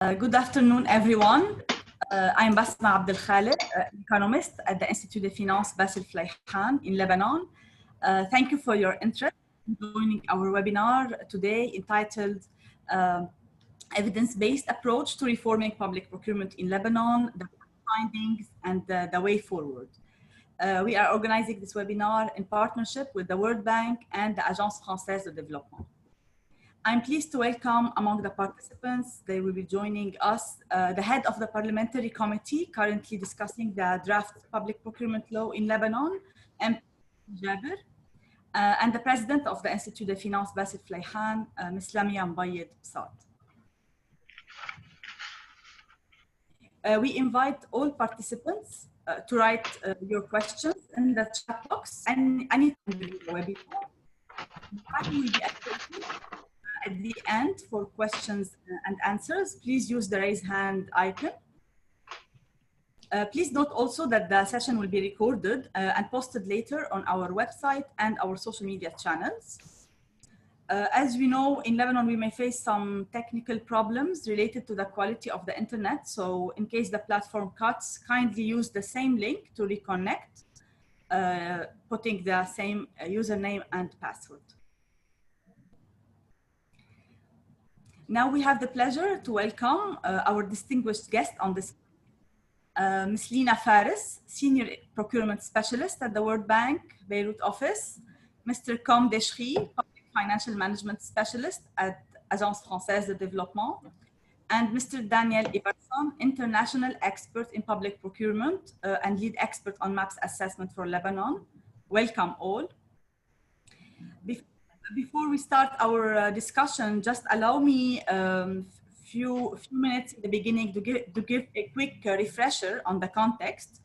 Good afternoon, everyone. I'm Basma Abdel Khaled, economist at the Institut de Finance Basil Flayhan in Lebanon. Thank you for your interest in joining our webinar today entitled Evidence-Based Approach to Reforming Public Procurement in Lebanon, the Findings and the Way Forward. We are organizing this webinar in partnership with the World Bank and the Agence Française de Développement. I'm pleased to welcome among the participants, they will be joining us, the head of the parliamentary committee currently discussing the draft public procurement law in Lebanon, M. Jaber, and the president of the Institut de Finance Basil Flayhan, Ms. Lamia Mbayed Psat. We invite all participants to write your questions in the chat box and anytime during the webinar. I will be at the end for questions and answers. Please use the raise hand icon. Please note also that the session will be recorded and posted later on our website and our social media channels. As we know, in Lebanon, we may face some technical problems related to the quality of the internet. So in case the platform cuts, kindly use the same link to reconnect, putting the same username and password. Now we have the pleasure to welcome our distinguished guest on this, Ms. Lina Faris, Senior Procurement Specialist at the World Bank Beirut office, Mr. Com Deshri, Public Financial Management Specialist at Agence Française de Développement, and Mr. Daniel Iverson, International Expert in Public Procurement and Lead Expert on MAPS Assessment for Lebanon. Welcome all. Before we start our discussion, just allow me a few minutes in the beginning to give a quick refresher on the context.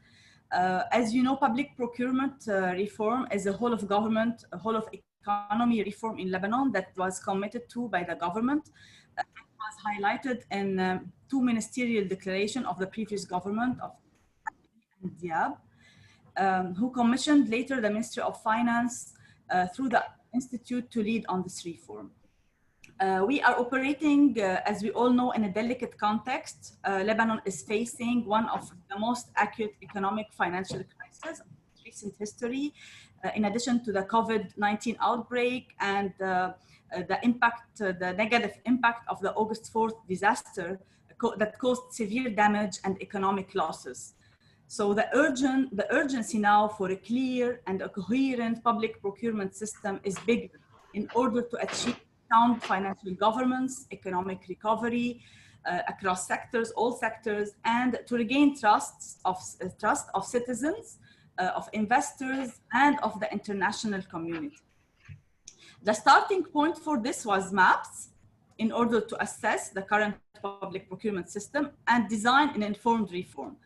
As you know, public procurement reform is a whole of government, a whole of economy reform in Lebanon that was committed to by the government. It was highlighted in two ministerial declarations of the previous government of Diab, who commissioned later the Ministry of Finance through the Institute to lead on this reform. We are operating, as we all know, in a delicate context. Lebanon is facing one of the most acute economic financial crises of recent history, in addition to the COVID-19 outbreak and the negative impact of the August 4th disaster that caused severe damage and economic losses. So the urgency now for a clear and a coherent public procurement system is bigger in order to achieve sound financial governance, economic recovery across sectors, all sectors, and to regain trust of citizens, of investors, and of the international community. The starting point for this was MAPS in order to assess the current public procurement system and design an informed reform.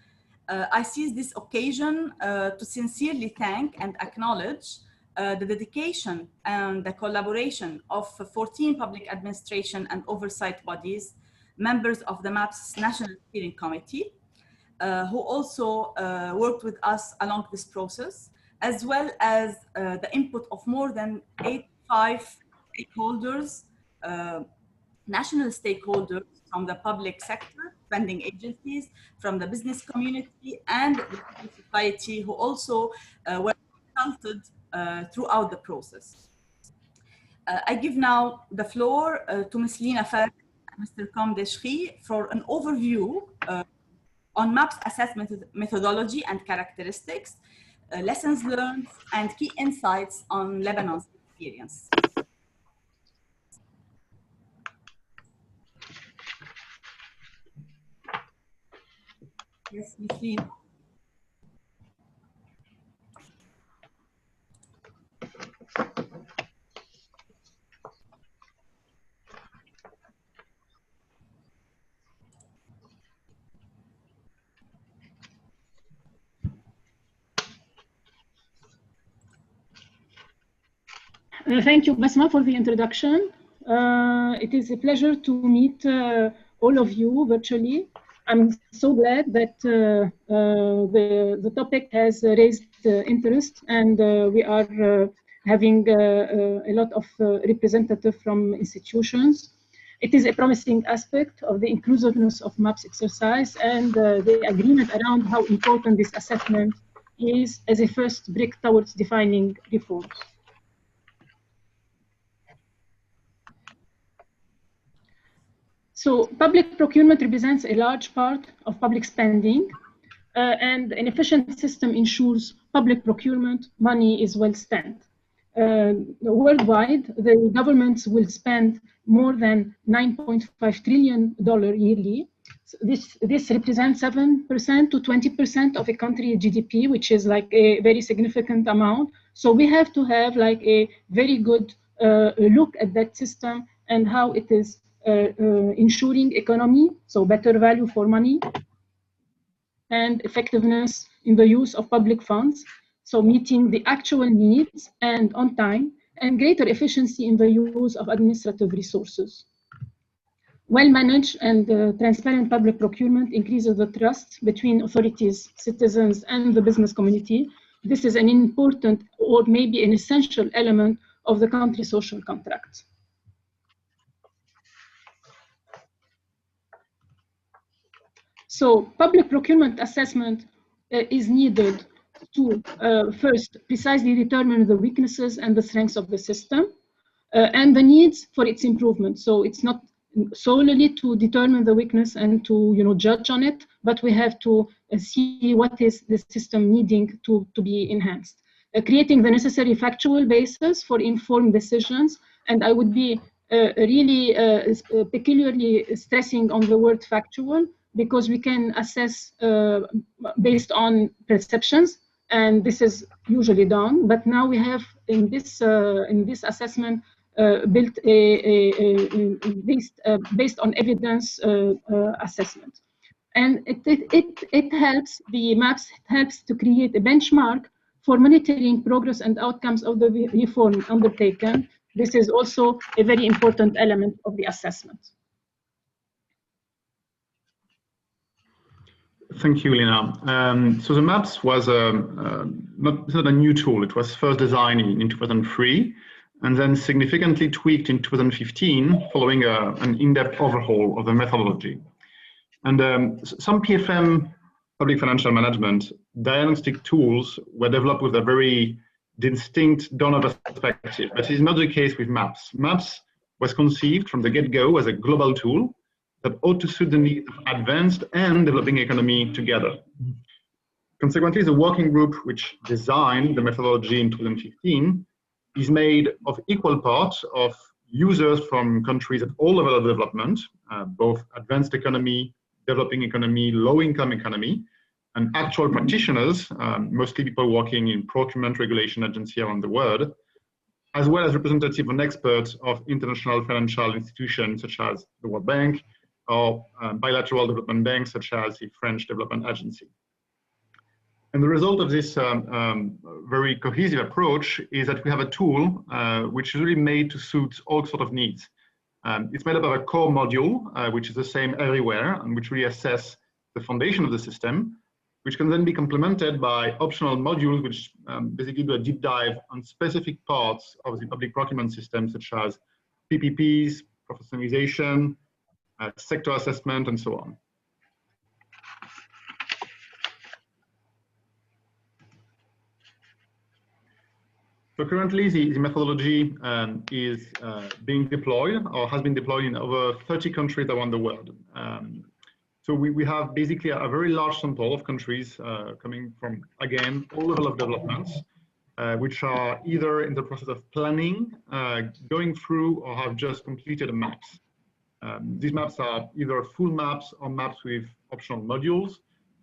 I seize this occasion to sincerely thank and acknowledge the dedication and the collaboration of 14 public administration and oversight bodies, members of the MAPS National Steering Committee, who also worked with us along this process, as well as the input of more than 85 stakeholders, national stakeholders from the public sector, funding agencies, from the business community, and the civil society, who also were consulted throughout the process. I give now the floor to Ms. Lina Faris and Mr. Com Deshri for an overview on MAPS assessment methodology and characteristics, lessons learned, and key insights on Lebanon's experience. Yes, Ms. Lina. Thank you, Basma, for the introduction. It is a pleasure to meet all of you virtually. I'm so glad that the topic has raised interest, and we are having a lot of representatives from institutions. It is a promising aspect of the inclusiveness of MAPS exercise and the agreement around how important this assessment is as a first brick towards defining reforms. So public procurement represents a large part of public spending, and an efficient system ensures public procurement money is well spent. Worldwide, the governments will spend more than $9.5 trillion yearly. So this represents 7% to 20% of a country's GDP, which is like a very significant amount. So we have to have like a very good look at that system and how it is ensuring economy, so better value for money, and effectiveness in the use of public funds, so meeting the actual needs and on time, and greater efficiency in the use of administrative resources. Well-managed and transparent public procurement increases the trust between authorities, citizens, and the business community. This is an important or maybe an essential element of the country's social contract. So public procurement assessment is needed to first precisely determine the weaknesses and the strengths of the system and the needs for its improvement. So it's not solely to determine the weakness and to judge on it, but we have to see what is the system needing to be enhanced. Creating the necessary factual basis for informed decisions, and I would be really peculiarly stressing on the word factual, because we can assess based on perceptions, and this is usually done. But now we have in this assessment built based on evidence assessment, and it helps the MAPS helps to create a benchmark for monitoring progress and outcomes of the reform undertaken. This is also a very important element of the assessment. Thank you, Lina. So the MAPS was not a new tool. It was first designed in 2003 and then significantly tweaked in 2015 following an in-depth overhaul of the methodology. And some PFM, public financial management, diagnostic tools were developed with a very distinct donor perspective. But this is not the case with MAPS. MAPS was conceived from the get-go as a global tool that ought to suit the needs of advanced and developing economy together. Consequently, the working group which designed the methodology in 2015 is made of equal parts of users from countries at all levels of development, both advanced economy, developing economy, low-income economy, and actual practitioners, mostly people working in procurement regulation agencies around the world, as well as representatives and experts of international financial institutions such as the World Bank, or bilateral development banks such as the French Development Agency. And the result of this very cohesive approach is that we have a tool which is really made to suit all sorts of needs. It's made up of a core module, which is the same everywhere, and which really assess the foundation of the system, which can then be complemented by optional modules, which basically do a deep dive on specific parts of the public procurement system, such as PPPs, professionalization, sector assessment, and so on. So currently, the methodology is being deployed or has been deployed in over 30 countries around the world. So we have basically a very large sample of countries coming from, again, all levels of developments, which are either in the process of planning, going through, or have just completed a MAPS. These maps are either full maps or maps with optional modules,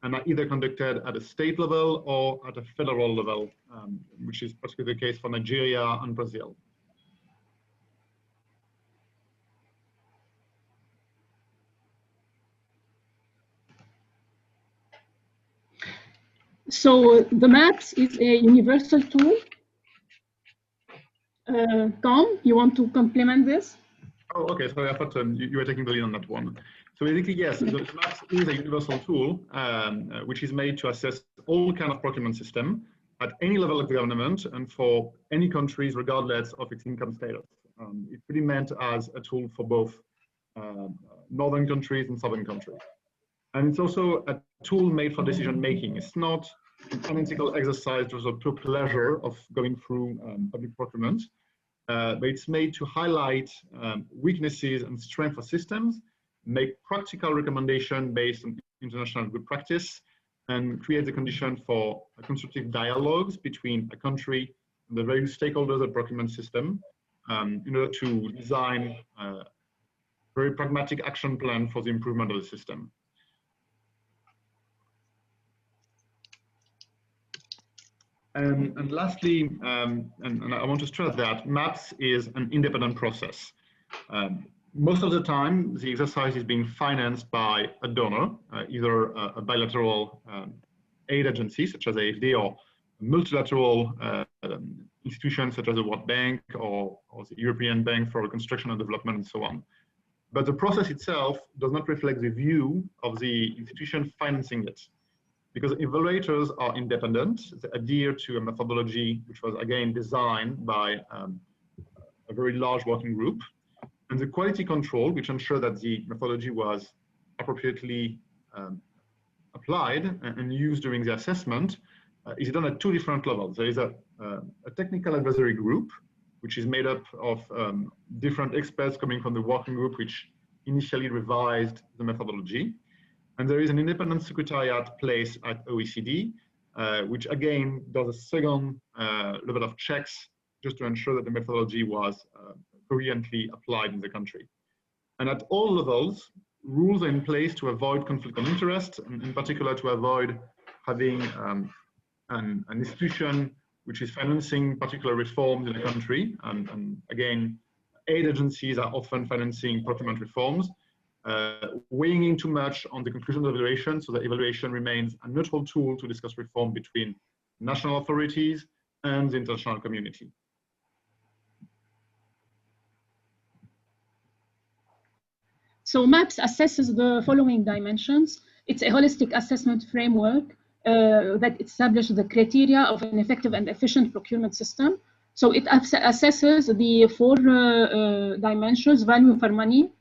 and are either conducted at a state level or at a federal level, which is particularly the case for Nigeria and Brazil. So the MAPS is a universal tool. Tom, you want to complement this? Oh, okay. Sorry, I thought you were taking the lead on that one. So basically, yes, the MAPS is a universal tool, which is made to assess all kinds of procurement system at any level of government and for any countries, regardless of its income status. It's really meant as a tool for both northern countries and southern countries. And it's also a tool made for decision making. It's not an analytical exercise just a pure pleasure of going through public procurement, but it's made to highlight weaknesses and strengths of systems, make practical recommendations based on international good practice, and create the condition for constructive dialogues between a country and the various stakeholders of the procurement system in order to design a very pragmatic action plan for the improvement of the system. And lastly, and I want to stress that MAPS is an independent process. Most of the time, the exercise is being financed by a donor, either a bilateral aid agency such as AFD or multilateral institutions such as the World Bank or the European Bank for Reconstruction and Development and so on. But the process itself does not reflect the view of the institution financing it, because evaluators are independent. They adhere to a methodology which was again designed by a very large working group. And the quality control, which ensure that the methodology was appropriately applied and used during the assessment, is done at two different levels. There is a technical advisory group, which is made up of different experts coming from the working group, which initially revised the methodology. And there is an independent secretariat placed at OECD, which again does a second level of checks just to ensure that the methodology was coherently applied in the country. And at all levels, rules are in place to avoid conflict of interest, and in particular to avoid having an institution which is financing particular reforms in the country. And again, aid agencies are often financing procurement reforms, weighing in too much on the conclusion of evaluation, so that evaluation remains a neutral tool to discuss reform between national authorities and the international community. So MAPS assesses the following dimensions. It's a holistic assessment framework that establishes the criteria of an effective and efficient procurement system. So it assesses the four dimensions: value for money,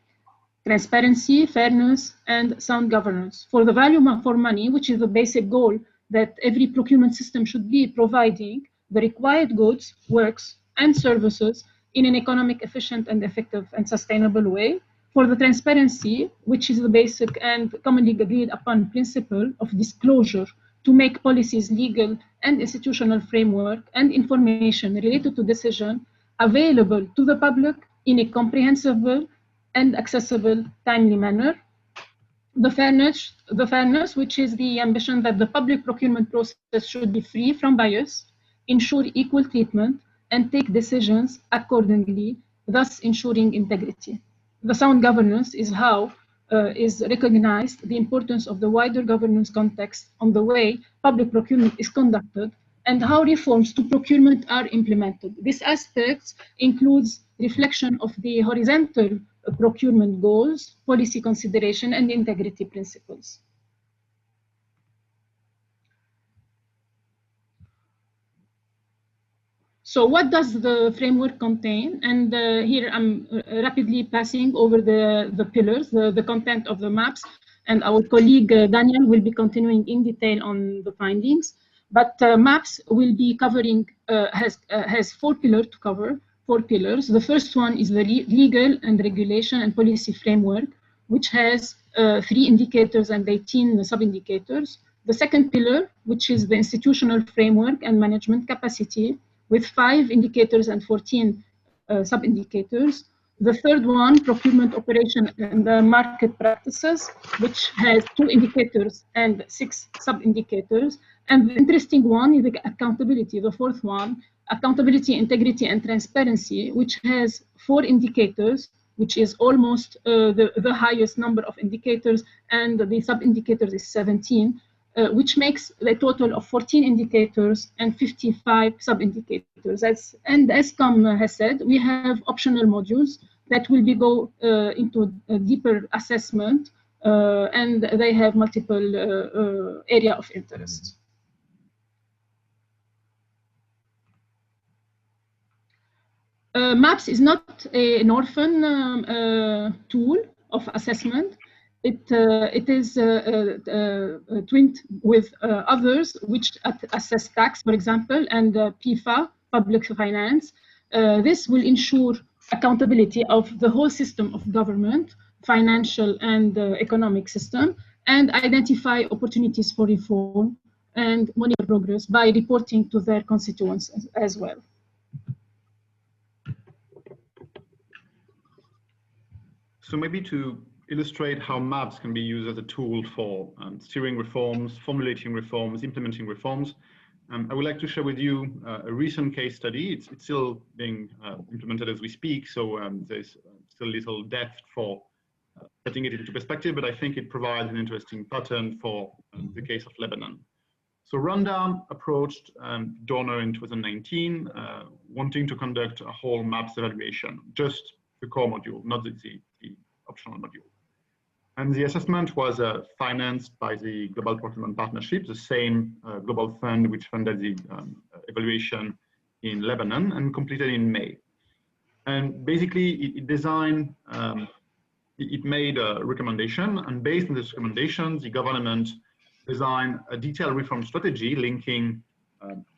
transparency, fairness, and sound governance. For the value for money, which is the basic goal that every procurement system should be providing the required goods, works, and services in an economic, efficient, and effective and sustainable way. For the transparency, which is the basic and commonly agreed upon principle of disclosure to make policies, legal and institutional framework and information related to decision available to the public in a comprehensible and accessible, timely manner. The fairness, which is the ambition that the public procurement process should be free from bias, ensure equal treatment, and take decisions accordingly, thus ensuring integrity. The sound governance is how is recognized the importance of the wider governance context on the way public procurement is conducted and how reforms to procurement are implemented. This aspect includes reflection of the horizontal procurement goals, policy consideration, and integrity principles. So what does the framework contain? And here I'm rapidly passing over the pillars, the content of the MAPS, and our colleague Daniel will be continuing in detail on the findings. But MAPS will be covering, has four pillars to cover, four pillars. The first one is the legal and regulation and policy framework, which has 3 indicators and 18 sub-indicators. The second pillar, which is the institutional framework and management capacity, with 5 indicators and 14 sub-indicators. The third one, procurement operation and market practices, which has 2 indicators and 6 sub-indicators. And the interesting one is the accountability, the fourth one, accountability, integrity, and transparency, which has 4 indicators, which is almost the highest number of indicators, and the sub-indicators is 17. Which makes a total of 14 indicators and 55 sub-indicators. As Tom has said, we have optional modules that will go into a deeper assessment, and they have multiple area of interest. MAPS is not an orphan tool of assessment. It is twinned with others which assess tax, for example, and PIFA, public finance. This will ensure accountability of the whole system of government, financial and economic system, and identify opportunities for reform and monitor progress by reporting to their constituents as well. So maybe to illustrate how maps can be used as a tool for steering reforms, formulating reforms, implementing reforms, I would like to share with you a recent case study. It's still being implemented as we speak, so there's still little depth for putting it into perspective, but I think it provides an interesting pattern for the case of Lebanon. So Rwanda approached donor in 2019, wanting to conduct a whole maps evaluation, just the core module, not the optional module. And the assessment was financed by the Global Procurement Partnership, the same global fund which funded the evaluation in Lebanon, and completed in May. And basically, it designed, it made a recommendation, and based on this recommendation, the government designed a detailed reform strategy linking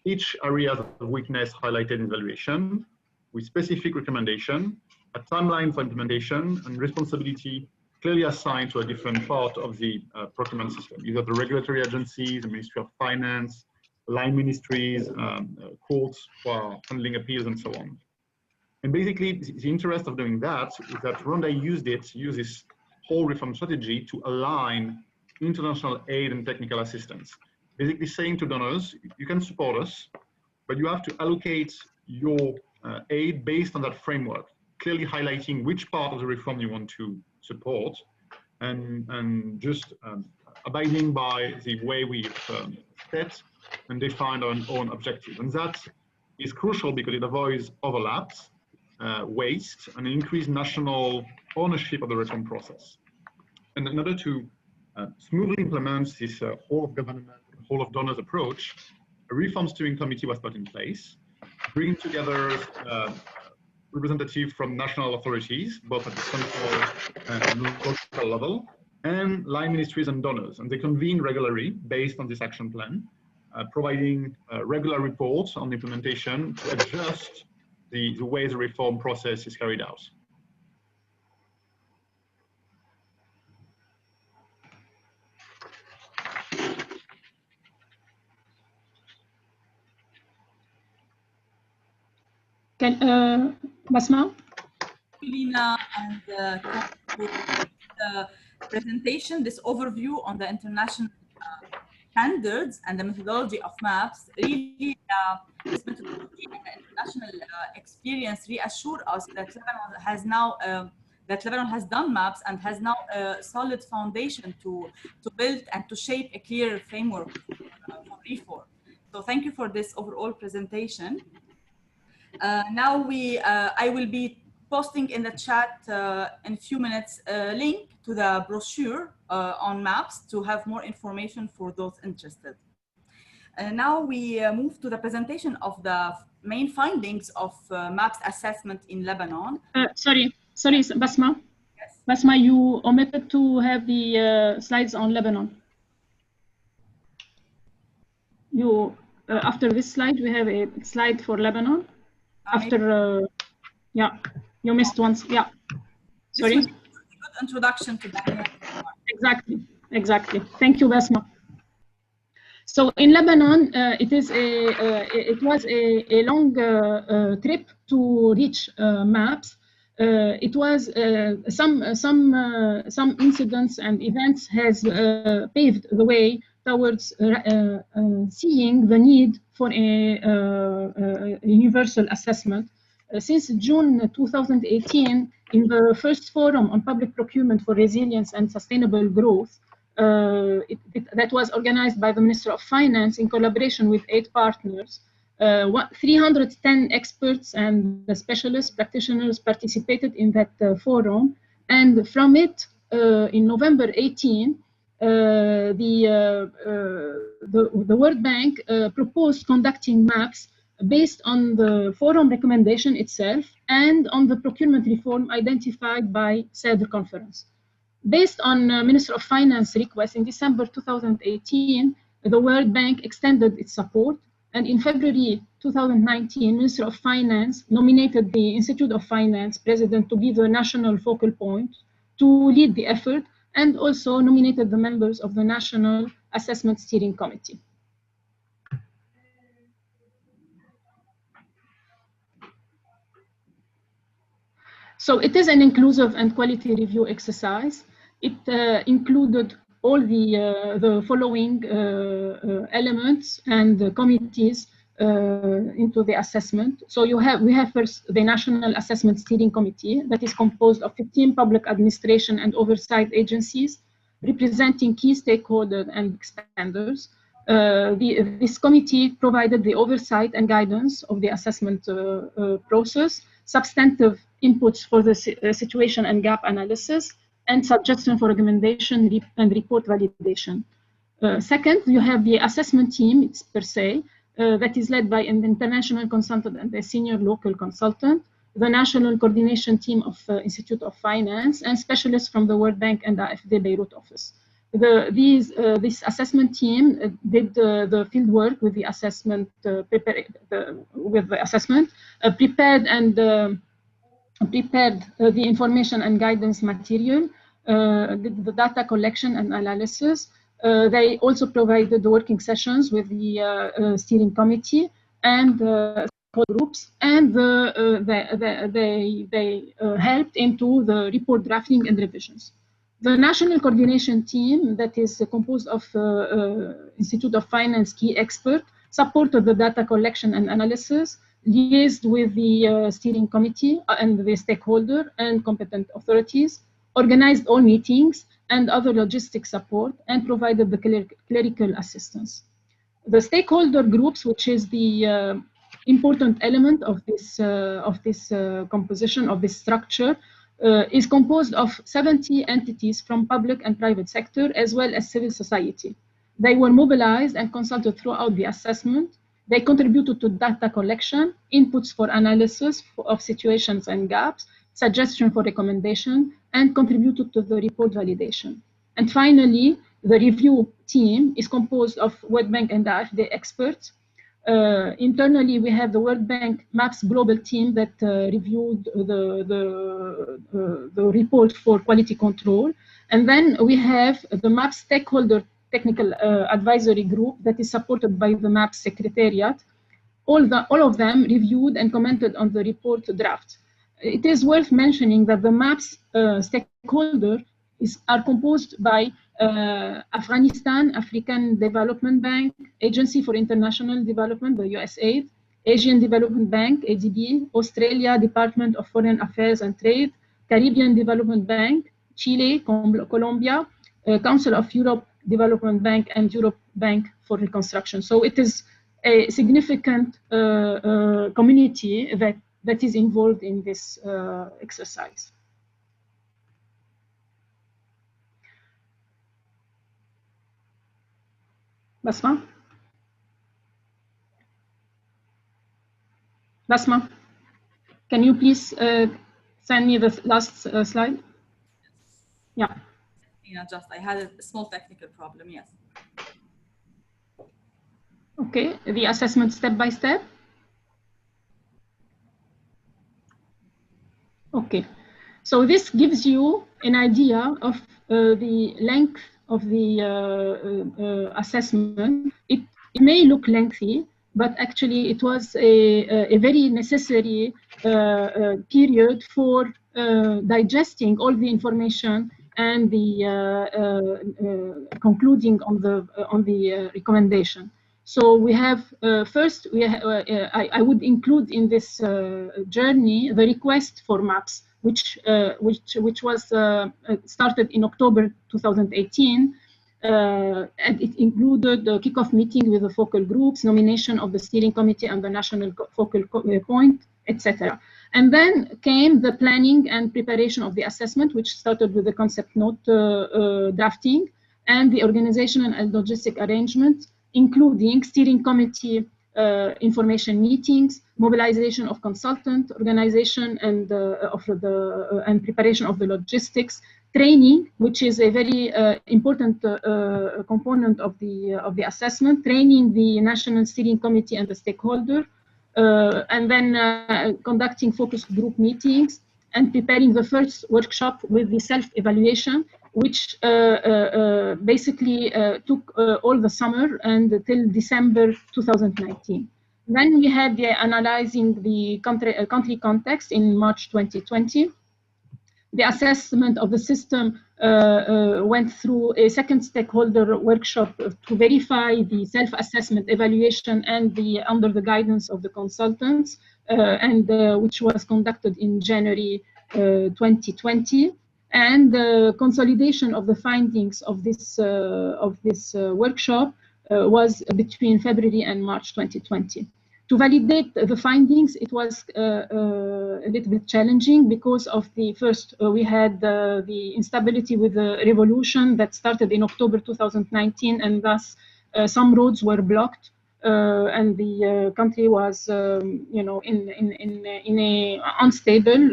each area of weakness highlighted in evaluation with specific recommendation, a timeline for implementation, and responsibility clearly assigned to a different part of the procurement system, either the regulatory agencies, the Ministry of Finance, line ministries, courts for handling appeals, and so on. And basically, the interest of doing that is that Rwanda used this whole reform strategy to align international aid and technical assistance. Basically saying to donors, you can support us, but you have to allocate your aid based on that framework, clearly highlighting which part of the reform you want to support, and just abiding by the way we've set and defined our own objectives. And that is crucial because it avoids overlaps, waste, and increased national ownership of the reform process. And in order to smoothly implement this whole of government, whole of donors approach, a reform steering committee was put in place, bringing together representatives from national authorities, both at the central and local level, and line ministries and donors. And they convene regularly based on this action plan, providing regular reports on the implementation to adjust the way the reform process is carried out. Can Basma? Lina, and the presentation, this overview on the international standards and the methodology of maps. Really, this methodology and the international experience reassure us that Lebanon has now Lebanon has done maps and has now a solid foundation to build and to shape a clear framework for reform. So thank you for this overall presentation. Now I will be posting in the chat in a few minutes a link to the brochure on maps to have more information for those interested. Now we move to the presentation of the main findings of maps assessment in Lebanon. Sorry, Basma. Yes. Basma, you omitted to have the slides on Lebanon. You after this slide, we have a slide for Lebanon. After, yeah, you missed once. Yeah, sorry. This was a good introduction to that. Exactly. Thank you, Basma. So in Lebanon, it was a long trip to reach maps. It was some incidents and events has paved the way towards seeing the need for a universal assessment. Since June 2018, in the first forum on public procurement for resilience and sustainable growth, that was organized by the Minister of Finance in collaboration with 8 partners, 310 experts and specialists, practitioners participated in that forum. And from it, in November 18, the World Bank proposed conducting maps based on the forum recommendation itself and on the procurement reform identified by said conference. Based on Minister of Finance request in December 2018, the World Bank extended its support, and in February 2019, Minister of Finance nominated the Institute of Finance president to be the national focal point to lead the effort, and also nominated the members of the National Assessment Steering Committee. So it is an inclusive and quality review exercise. It included all the following elements and committees into the assessment. So we have first the National Assessment Steering Committee that is composed of 15 public administration and oversight agencies representing key stakeholders and expanders. This committee provided the oversight and guidance of the assessment process, substantive inputs for the situation and gap analysis, and suggestion for recommendation and report validation. Second, you have the assessment team per se, that is led by an international consultant and a senior local consultant, the national coordination team of Institute of Finance, and specialists from the World Bank and the AFD Beirut office. This assessment team did the field work with the assessment, prepared the information and guidance material, did the data collection and analysis. They also provided the working sessions with the steering committee and groups, and they helped into the report drafting and revisions. The national coordination team that is composed of Institute of Finance key expert supported the data collection and analysis, liaised with the steering committee and the stakeholder and competent authorities, organized all meetings and other logistic support, and provided the clerical assistance. The stakeholder groups, which is the important element of this composition of this structure, is composed of 70 entities from public and private sector, as well as civil society. They were mobilized and consulted throughout the assessment. They contributed to data collection, inputs for analysis of situations and gaps, suggestion for recommendation, and contributed to the report validation. And finally, the review team is composed of World Bank and the AFD experts. Internally, we have the World Bank MAPS global team that reviewed the report for quality control. And then we have the MAPS stakeholder technical advisory group that is supported by the MAPS secretariat. All of them reviewed and commented on the report draft. It is worth mentioning that the MAPS stakeholder are composed by Afghanistan, African Development Bank, Agency for International Development, the USAID, Asian Development Bank, ADB, Australia Department of Foreign Affairs and Trade, Caribbean Development Bank, Chile, Colombia, Council of Europe Development Bank, and Europe Bank for Reconstruction. So it is a significant community that is involved in this exercise. Basma? Basma, can you please send me the last slide? Yeah. I had a small technical problem, yes. Okay, the assessment step by step. Okay, so this gives you an idea of the length of the assessment. It may look lengthy, but actually it was a very necessary period for digesting all the information and the concluding on the recommendation. So we have first, I would include in this journey the request for MAPS, which was started in October 2018. And it included the kickoff meeting with the focal groups, nomination of the steering committee and the national focal point, etc. And then came the planning and preparation of the assessment, which started with the concept note drafting and the organizational and logistic arrangement, including steering committee information meetings, mobilization of consultant, organization and and preparation of the logistics, training, which is a very important component of the assessment, training the National Steering Committee and the stakeholder, and then conducting focus group meetings and preparing the first workshop with the self-evaluation, which basically took all the summer and till December 2019. Then we had the analyzing the country context in March 2020. The assessment of the system went through a second stakeholder workshop to verify the self-assessment evaluation and under the guidance of the consultants, and which was conducted in January 2020. And the consolidation of the findings of this workshop was between February and March 2020. To validate the findings, it was a little bit challenging because of the first, we had the instability with the revolution that started in October 2019, and thus some roads were blocked, and the country was, you know, in a unstable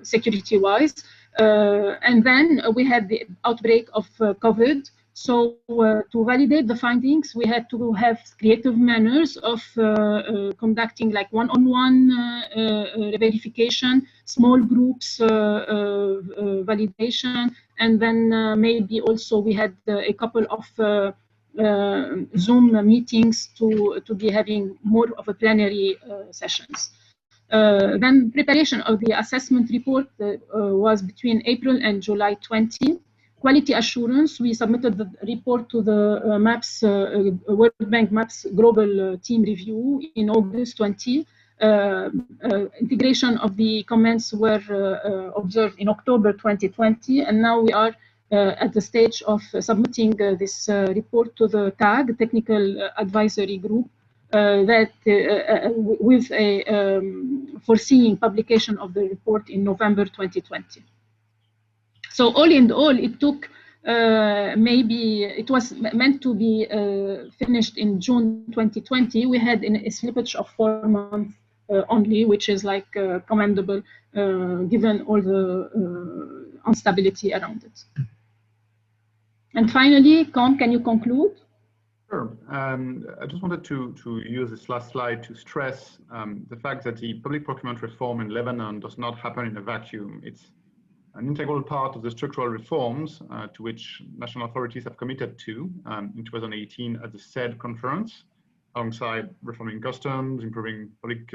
security-wise. And then we had the outbreak of COVID. So to validate the findings, we had to have creative manners of conducting like one-on-one verification, small groups validation, and then maybe also we had a couple of Zoom meetings to be having more of a plenary sessions. Then preparation of the assessment report was between April and July 20. Quality assurance, we submitted the report to the MAPS, World Bank MAPS Global Team Review in August 20. Integration of the comments were observed in October 2020, and now we are at the stage of submitting this report to the TAG, Technical Advisory Group, that with a foreseeing publication of the report in November 2020. So all in all, it took maybe, it was meant to be finished in June 2020. We had a slippage of 4 months only, which is like commendable given all the instability around it. And finally, can you conclude? Sure. I just wanted to use this last slide to stress the fact that the public procurement reform in Lebanon does not happen in a vacuum. It's an integral part of the structural reforms to which national authorities have committed to in 2018 at the SED conference, alongside reforming customs, improving public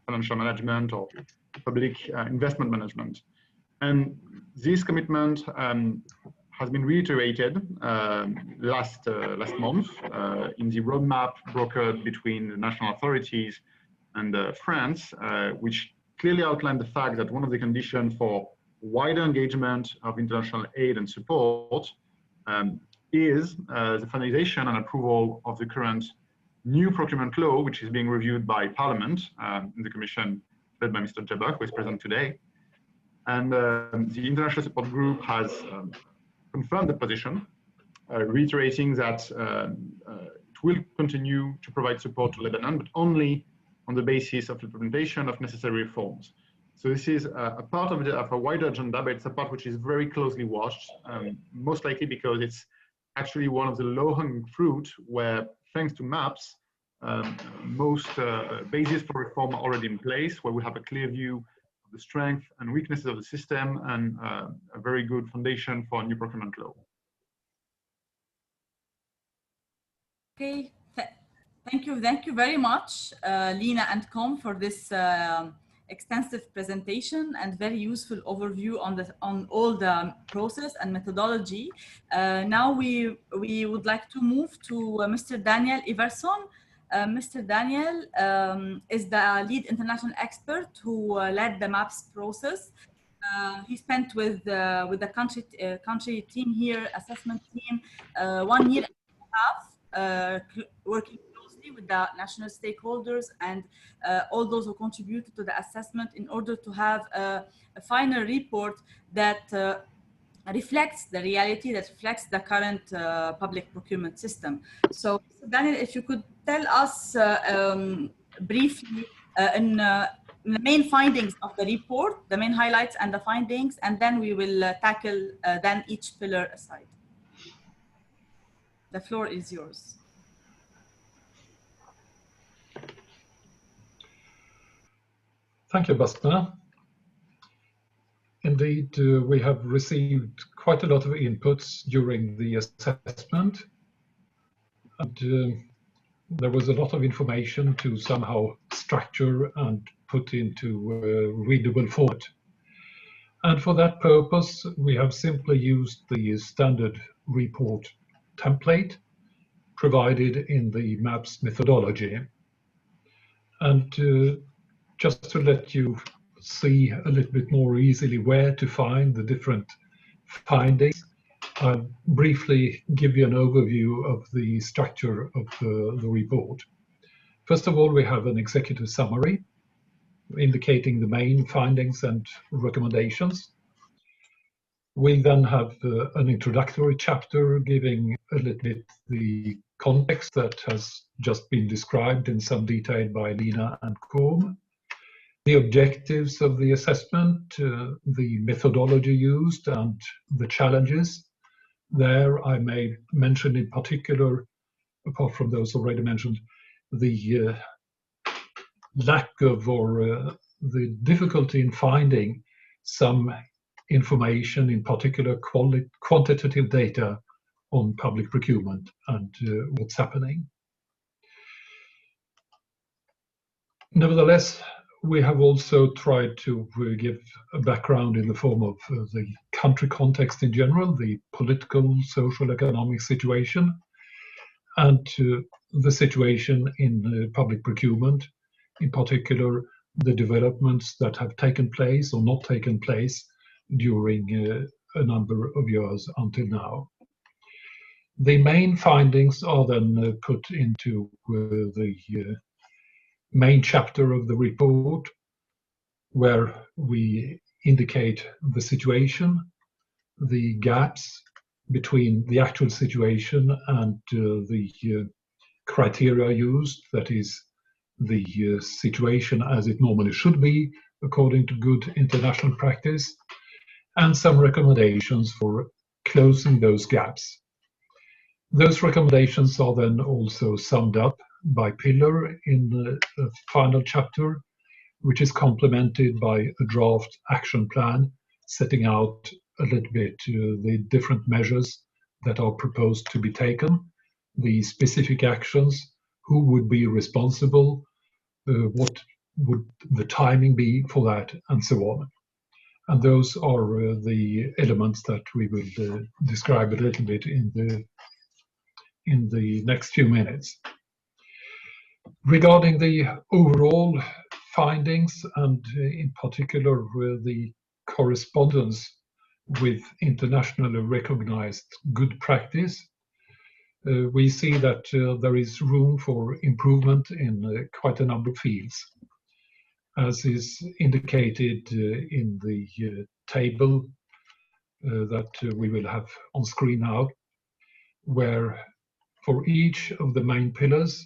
financial management or public investment management. And this commitment has been reiterated last month in the roadmap brokered between the national authorities and France, which clearly outlined the fact that one of the conditions for wider engagement of international aid and support is the finalization and approval of the current new procurement law, which is being reviewed by Parliament in the Commission led by Mr. Jabbar, who is present today. And the International Support Group has confirmed the position, reiterating that it will continue to provide support to Lebanon, but only on the basis of implementation of necessary reforms. So this is a part of a wider agenda, but it's a part which is very closely watched, most likely because it's actually one of the low-hanging fruit where, thanks to MAPS, most bases for reform are already in place, where we have a clear view of the strength and weaknesses of the system and a very good foundation for a new procurement law. Okay, thank you very much, Lina and Com, for this extensive presentation and very useful overview on all the process and methodology. Now we would like to move to Mr. Daniel Iverson. Mr. Daniel is the lead international expert who led the MAPS process. He spent with the country team here, assessment team, 1 year and a half, working closely with the national stakeholders and all those who contributed to the assessment in order to have a final report that reflects the reality, that reflects the current public procurement system. So, Daniel, if you could tell us briefly in the main findings of the report, the main highlights and the findings, and then we will tackle then each pillar aside. The floor is yours. Thank you, Basma. Indeed, we have received quite a lot of inputs during the assessment, and there was a lot of information to somehow structure and put into readable format. And for that purpose, we have simply used the standard report template provided in the MAPS methodology. And just to let you see a little bit more easily where to find the different findings, I'll briefly give you an overview of the structure of the report. First of all, we have an executive summary indicating the main findings and recommendations. We then have an introductory chapter giving a little bit the context that has just been described in some detail by Lina and Korm. The objectives of the assessment, the methodology used, and the challenges. There I may mention in particular, apart from those already mentioned, the lack of or the difficulty in finding some information, in particular quantitative data on public procurement and what's happening. Nevertheless, we have also tried to give a background in the form of the country context in general, the political, social, economic situation, and the situation in public procurement, in particular the developments that have taken place or not taken place during a number of years until now. The main findings are then put into the main chapter of the report, where we indicate the situation, the gaps between the actual situation and the criteria used, that is, the situation as it normally should be according to good international practice, and some recommendations for closing those gaps. Those recommendations are then also summed up by pillar in the final chapter, which is complemented by a draft action plan setting out a little bit the different measures that are proposed to be taken, the specific actions, who would be responsible, what would the timing be for that, and so on. And those are the elements that we will describe a little bit in the next few minutes. Regarding the overall findings, and in particular the correspondence with internationally recognized good practice, we see that there is room for improvement in quite a number of fields, as is indicated in the table that we will have on screen now, where for each of the main pillars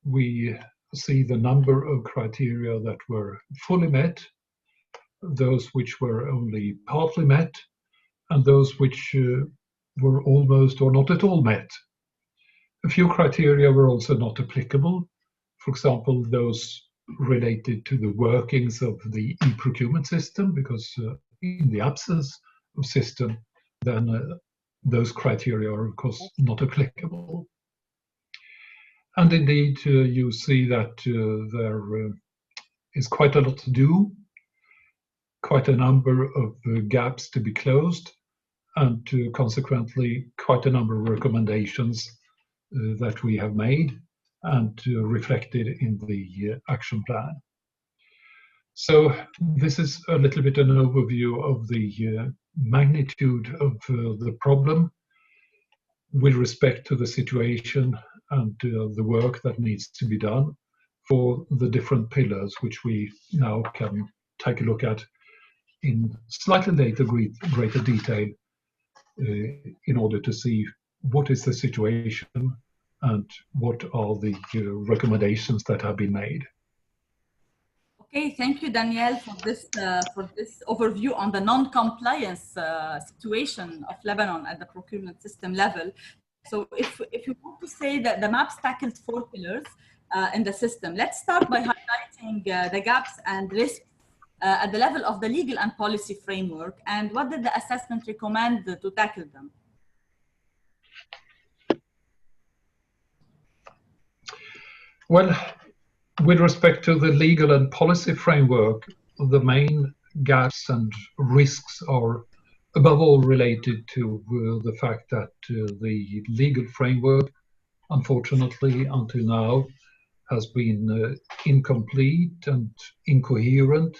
we see the number of criteria that were fully met, those which were only partly met, and those which were almost or not at all met. A few criteria were also not applicable. For example, those related to the workings of the e-procurement system, because in the absence of system, then those criteria are of course not applicable. And indeed, you see that there is quite a lot to do, quite a number of gaps to be closed, and consequently quite a number of recommendations that we have made and reflected in the action plan. So this is a little bit an overview of the magnitude of the problem with respect to the situation and the work that needs to be done for the different pillars, which we now can take a look at in slightly greater detail in order to see what is the situation and what are the recommendations that have been made. Okay, thank you, Danielle, for this overview on the non-compliance situation of Lebanon at the procurement system level. So, if you want to say that the maps tackled 4 pillars in the system, let's start by highlighting the gaps and risks at the level of the legal and policy framework, and what did the assessment recommend to tackle them? Well, with respect to the legal and policy framework, the main gaps and risks are above all related to the fact that the legal framework, unfortunately, until now, has been incomplete and incoherent.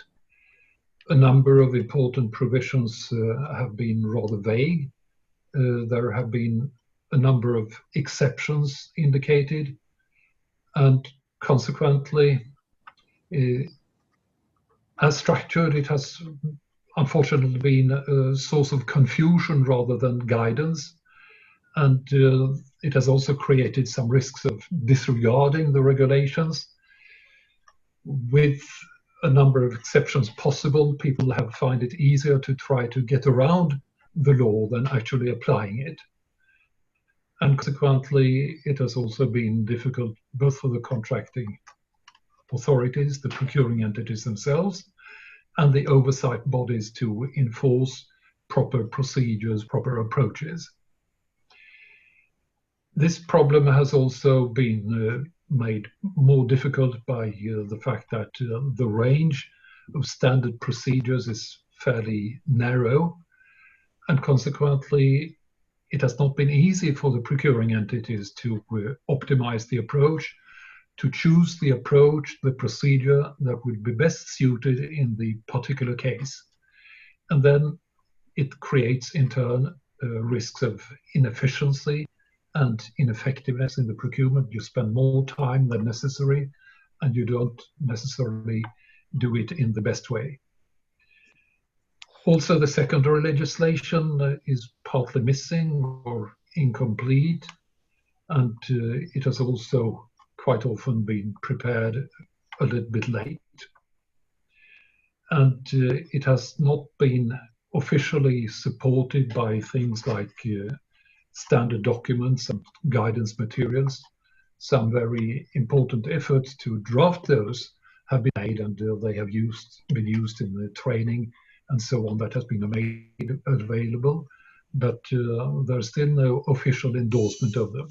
A number of important provisions have been rather vague. There have been a number of exceptions indicated, and consequently, as structured, it has unfortunately been a source of confusion rather than guidance. And it has also created some risks of disregarding the regulations. With a number of exceptions possible, people have found it easier to try to get around the law than actually applying it. And consequently, it has also been difficult both for the contracting authorities, the procuring entities themselves, and the oversight bodies to enforce proper procedures, proper approaches. This problem has also been made more difficult by the fact that the range of standard procedures is fairly narrow, and consequently it has not been easy for the procuring entities to optimize the approach, to choose the approach, the procedure that would be best suited in the particular case. And then it creates in turn risks of inefficiency and ineffectiveness in the procurement. You spend more time than necessary, and you don't necessarily do it in the best way. Also, the secondary legislation is partly missing or incomplete, and it has also quite often been prepared a little bit late. And it has not been officially supported by things like standard documents and guidance materials. Some very important efforts to draft those have been made, and they have been used in the training and so on that has been made available, but there's still no official endorsement of them.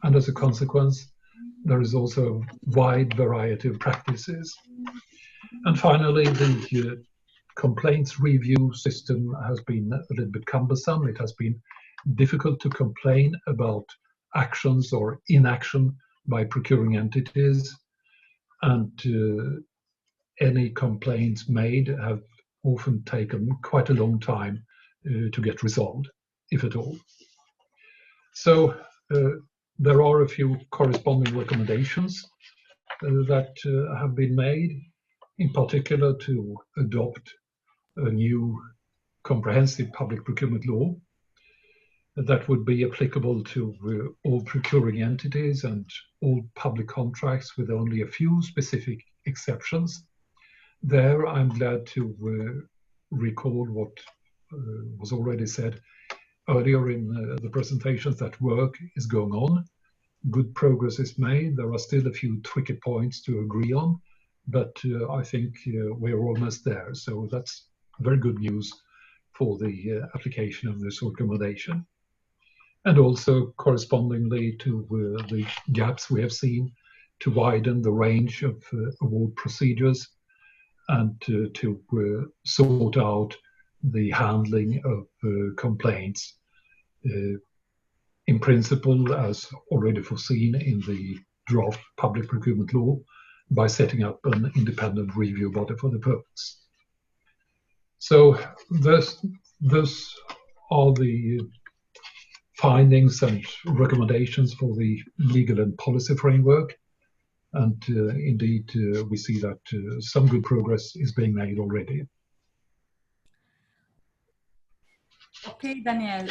And as a consequence, there is also a wide variety of practices. And finally, the complaints review system has been a little bit cumbersome. It has been difficult to complain about actions or inaction by procuring entities, and any complaints made have often taken quite a long time to get resolved, if at all. So there are a few corresponding recommendations that have been made, in particular to adopt a new comprehensive public procurement law that would be applicable to all procuring entities and all public contracts, with only a few specific exceptions. There, I'm glad to recall what was already said earlier in the presentations, that work is going on. Good progress is made. There are still a few tricky points to agree on, but I think we're almost there. So that's very good news for the application of this recommendation. And also correspondingly to the gaps we have seen, to widen the range of award procedures, and to sort out the handling of complaints, in principle, as already foreseen in the draft public procurement law, by setting up an independent review body for the purpose. So those are the findings and recommendations for the legal and policy framework. And indeed, we see that some good progress is being made already. Okay, Daniel.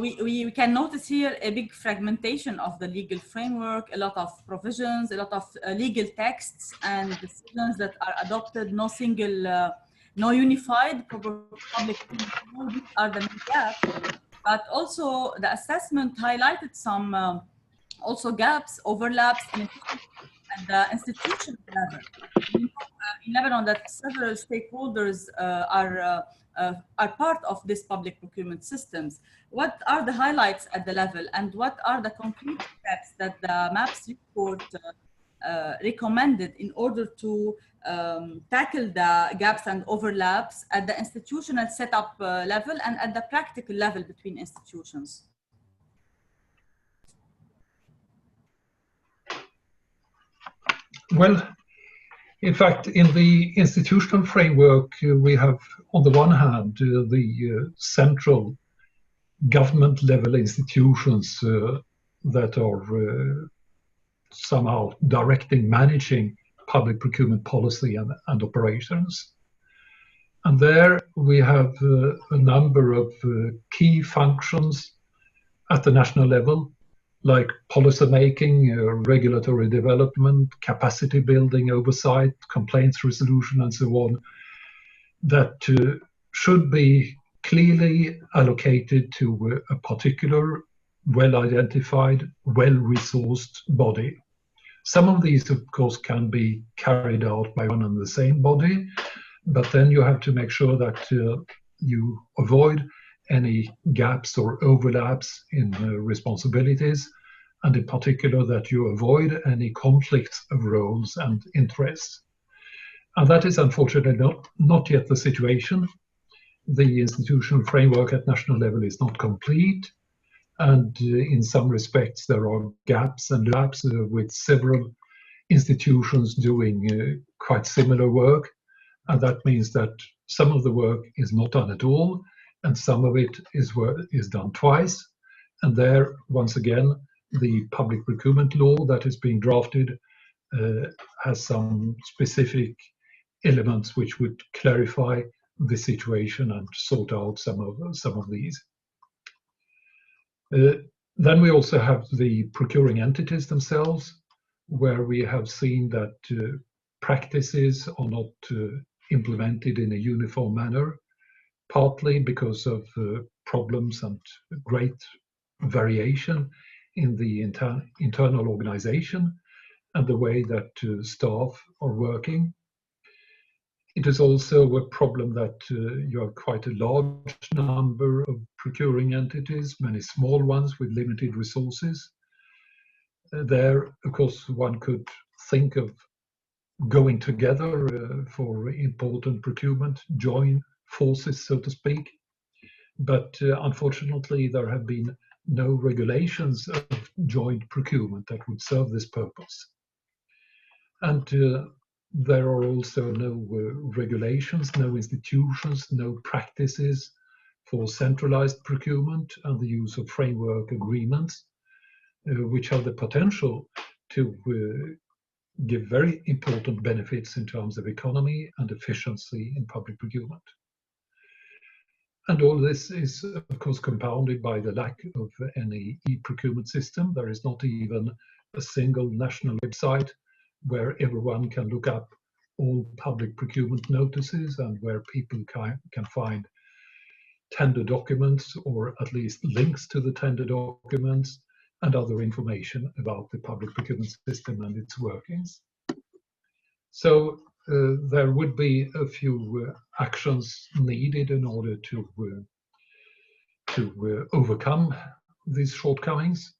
We can notice here a big fragmentation of the legal framework, a lot of provisions, a lot of legal texts and decisions that are adopted, no single, no unified public framework. These are the main gaps. But also the assessment highlighted some also gaps, overlaps in at the institutional level. We know in Lebanon that several stakeholders are part of this public procurement systems. What are the highlights at the level, and what are the concrete steps that the MAPS report recommended in order to tackle the gaps and overlaps at the institutional setup level and at the practical level between institutions? Well, in fact, in the institutional framework, we have, on the one hand, the central government level institutions that are somehow directing, managing public procurement policy and operations. And there we have a number of key functions at the national level, like policy making, regulatory development, capacity building, oversight, complaints resolution, and so on, that should be clearly allocated to a particular, well-identified, well-resourced body. Some of these, of course, can be carried out by one and the same body, but then you have to make sure that you avoid any gaps or overlaps in responsibilities, and in particular that you avoid any conflicts of roles and interests. And that is unfortunately not yet the situation. The institutional framework at national level is not complete, and in some respects there are gaps and laps with several institutions doing quite similar work, and that means that some of the work is not done at all, and some of it is done twice. And there, once again, the public procurement law that is being drafted has some specific elements which would clarify the situation and sort out some of these. Then we also have the procuring entities themselves, where we have seen that practices are not implemented in a uniform manner, partly because of problems and great variation in the internal organization and the way that staff are working. It is also a problem that you have quite a large number of procuring entities, many small ones with limited resources. There, of course, one could think of going together for important procurement, join forces, so to speak. But unfortunately, there have been no regulations of joint procurement that would serve this purpose. And there are also no regulations, no institutions, no practices for centralized procurement and the use of framework agreements, which have the potential to give very important benefits in terms of economy and efficiency in public procurement. And all this is, of course, compounded by the lack of any e-procurement system. There is not even a single national website where everyone can look up all public procurement notices and where people can find tender documents, or at least links to the tender documents and other information about the public procurement system and its workings. So there would be a few actions needed in order to overcome these shortcomings.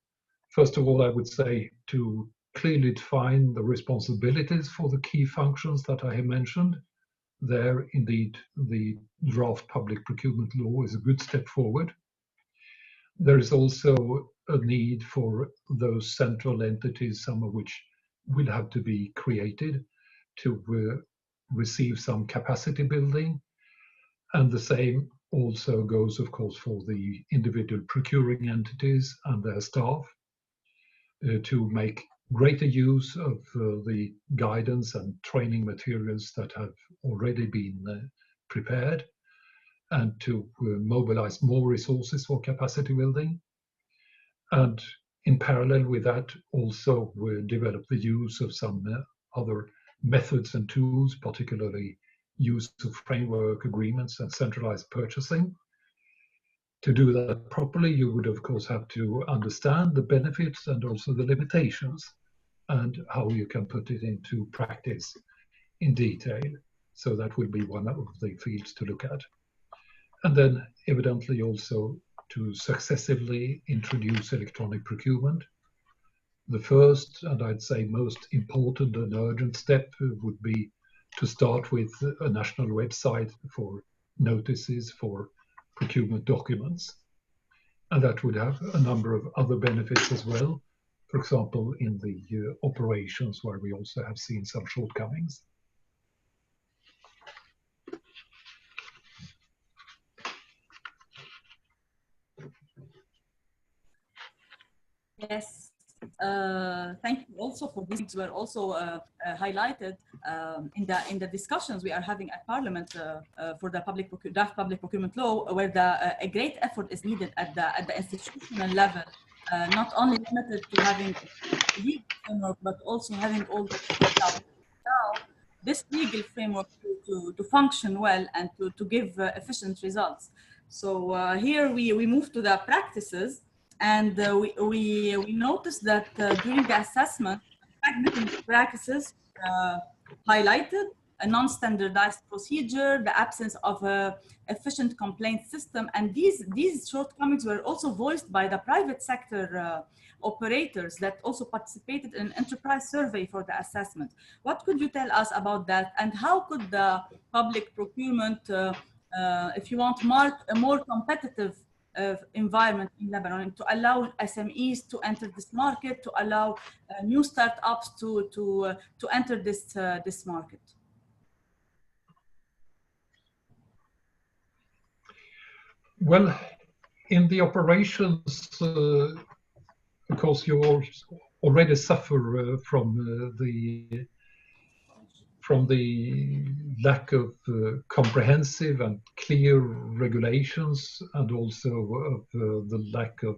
First of all, I would say to clearly define the responsibilities for the key functions that I have mentioned. There, indeed, the draft public procurement law is a good step forward. There is also a need for those central entities, some of which will have to be created, to receive some capacity building. And the same also goes, of course, for the individual procuring entities and their staff, to make greater use of the guidance and training materials that have already been prepared, and to mobilize more resources for capacity building. And in parallel with that, also develop the use of some other methods and tools, particularly use of framework agreements and centralized purchasing. To do that properly, you would of course have to understand the benefits and also the limitations and how you can put it into practice in detail. So that will be one of the fields to look at. And then evidently also to successively introduce electronic procurement. The first, and I'd say most important and urgent step would be to start with a national website for notices for procurement documents. And that would have a number of other benefits as well. For example, in the operations where we also have seen some shortcomings. Yes, thank you also for these were also highlighted in the discussions we are having at Parliament for the draft public procurement law, where a great effort is needed at the institutional level, not only limited to having a legal framework, but also having all the tools now this legal framework to function well and to give efficient results. So here we move to the practices. And we noticed that during the assessment, pragmatic practices highlighted a non-standardized procedure, the absence of an efficient complaint system, and these shortcomings were also voiced by the private sector operators that also participated in an enterprise survey for the assessment. What could you tell us about that, and how could the public procurement, if you want, mark a more competitive environment in Lebanon to allow SMEs to enter this market, to allow new startups to enter this market? Well, in the operations, of course, you already suffer from the lack of comprehensive and clear regulations, and also of the lack of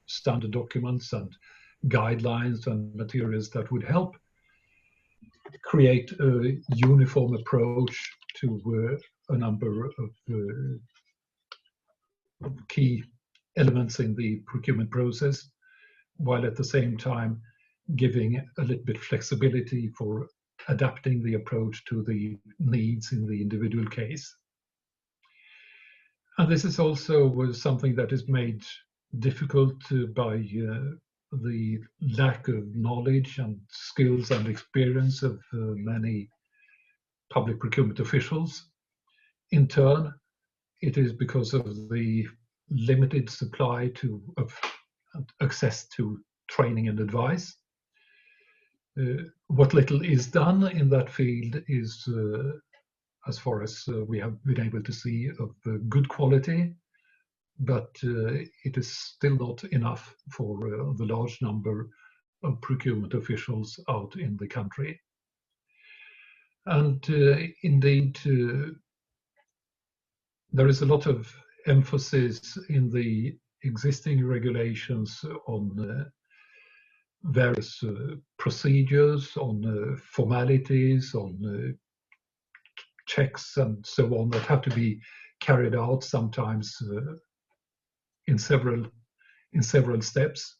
standard documents and guidelines and materials that would help create a uniform approach to a number of key elements in the procurement process, while at the same time giving a little bit flexibility for adapting the approach to the needs in the individual case. And this is also something that is made difficult by the lack of knowledge and skills and experience of many public procurement officials. In turn, it is because of the limited supply of access to training and advice. What little is done in that field is, as far as we have been able to see, of good quality, but it is still not enough for the large number of procurement officials out in the country. And indeed, there is a lot of emphasis in the existing regulations on various procedures, on formalities, on checks and so on that have to be carried out sometimes in several steps,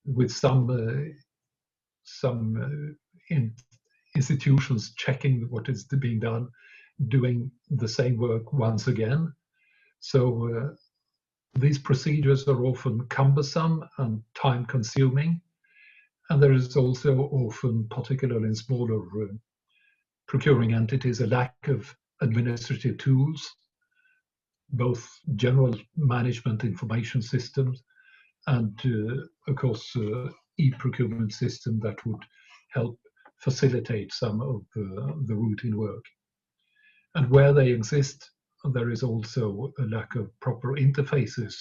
with some institutions checking what is being done, doing the same work once again. So these procedures are often cumbersome and time-consuming. And there is also often, particularly in smaller procuring entities, a lack of administrative tools, both general management information systems and, of course, e-procurement system that would help facilitate some of the routine work. And where they exist, there is also a lack of proper interfaces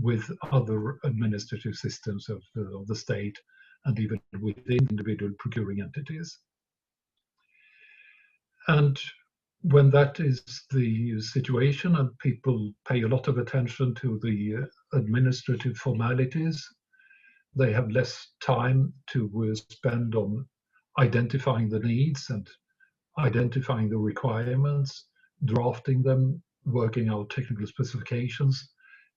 with other administrative systems of the state and even within individual procuring entities. And when that is the situation and people pay a lot of attention to the administrative formalities, they have less time to spend on identifying the needs and identifying the requirements, drafting them, working out technical specifications,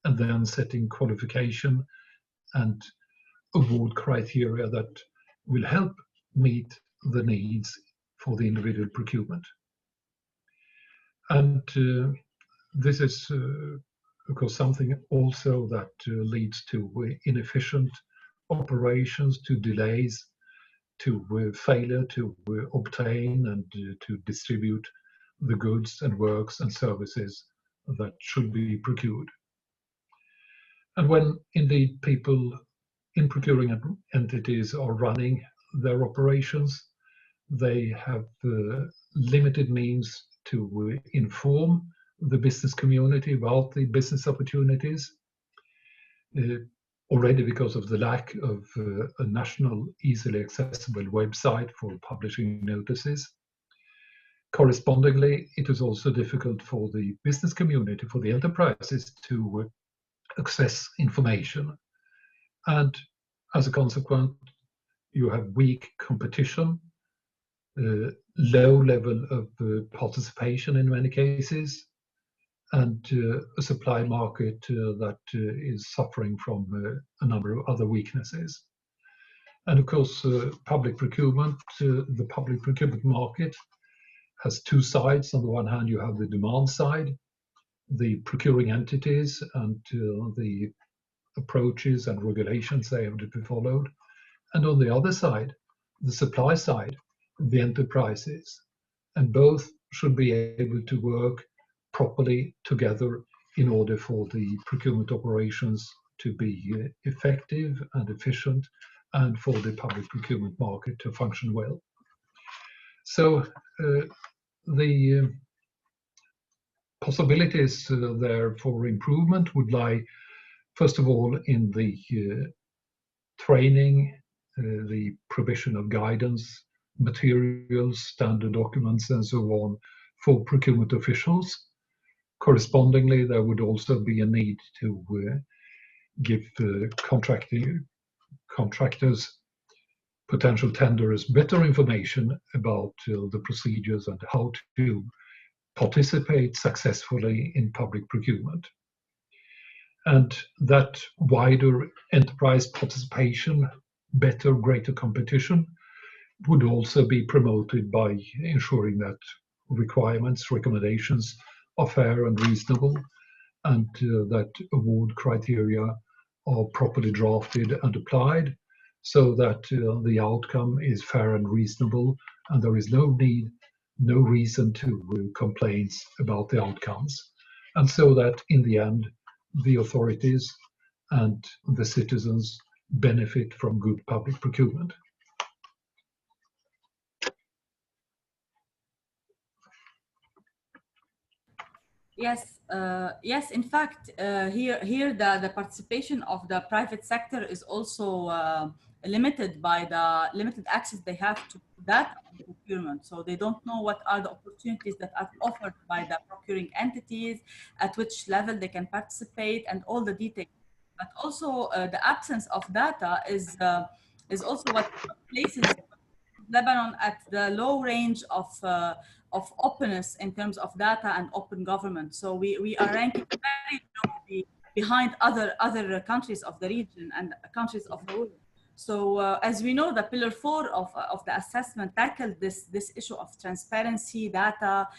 and then setting qualification and award criteria that will help meet the needs for the individual procurement. And this is, of course, something also that leads to inefficient operations, to delays, to failure to obtain and to distribute the goods and works and services that should be procured. And when indeed people in procuring entities are running their operations, they have limited means to inform the business community about the business opportunities, already because of the lack of a national easily accessible website for publishing notices. Correspondingly, it is also difficult for the business community, for the enterprises, to access information. And as a consequence, you have weak competition, low level of participation in many cases, and a supply market that is suffering from a number of other weaknesses. And of course, public procurement, the public procurement market has two sides. On the one hand, you have the demand side, the procuring entities and the approaches and regulations they have to be followed. And on the other side, the supply side, the enterprises. And both should be able to work properly together in order for the procurement operations to be effective and efficient, and for the public procurement market to function well. So the possibilities there for improvement would lie, first of all, in the training, the provision of guidance, materials, standard documents, and so on for procurement officials. Correspondingly, there would also be a need to give contractors, potential tenderers, better information about the procedures and how to participate successfully in public procurement. And that wider enterprise participation, better, greater competition, would also be promoted by ensuring that requirements, recommendations are fair and reasonable, and that award criteria are properly drafted and applied, so that the outcome is fair and reasonable, and there is no reason to complaints about the outcomes. And so that in the end, the authorities and the citizens benefit from good public procurement. Yes, yes. In fact, here the participation of the private sector is also limited by the limited access they have to data procurement. So they don't know what are the opportunities that are offered by the procuring entities, at which level they can participate, and all the details. But also the absence of data is also what places Lebanon at the low range of openness in terms of data and open government. So we are ranking very low behind other countries of the region and countries of the world. So as we know, the pillar 4 of the assessment tackled this issue of transparency, data,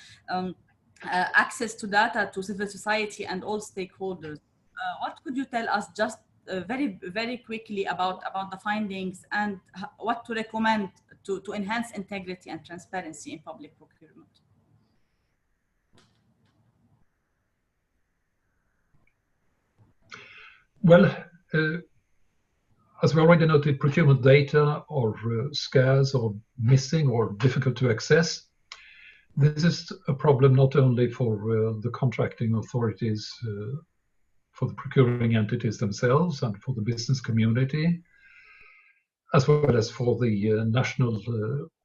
access to data to civil society and all stakeholders. What could you tell us just very quickly about the findings and what to recommend to enhance integrity and transparency in public procurement? Well, as we already noted, procurement data are scarce or missing or difficult to access. This is a problem not only for the contracting authorities, for the procuring entities themselves and for the business community, as well as for the national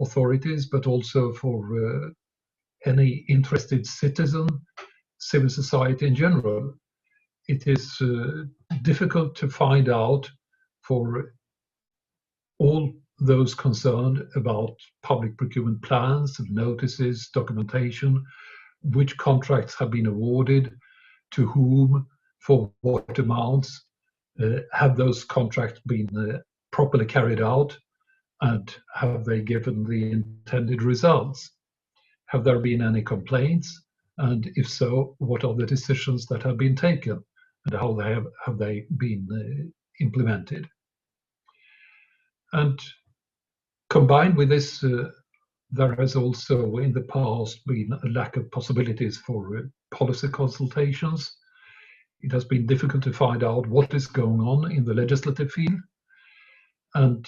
authorities, but also for any interested citizen, civil society in general, it is difficult to find out for all those concerned about public procurement plans, notices, documentation, which contracts have been awarded, to whom, for what amounts, have those contracts been properly carried out, and have they given the intended results? Have there been any complaints? And if so, what are the decisions that have been taken, and how have they been implemented? And combined with this, there has also in the past been a lack of possibilities for policy consultations. It has been difficult to find out what is going on in the legislative field. And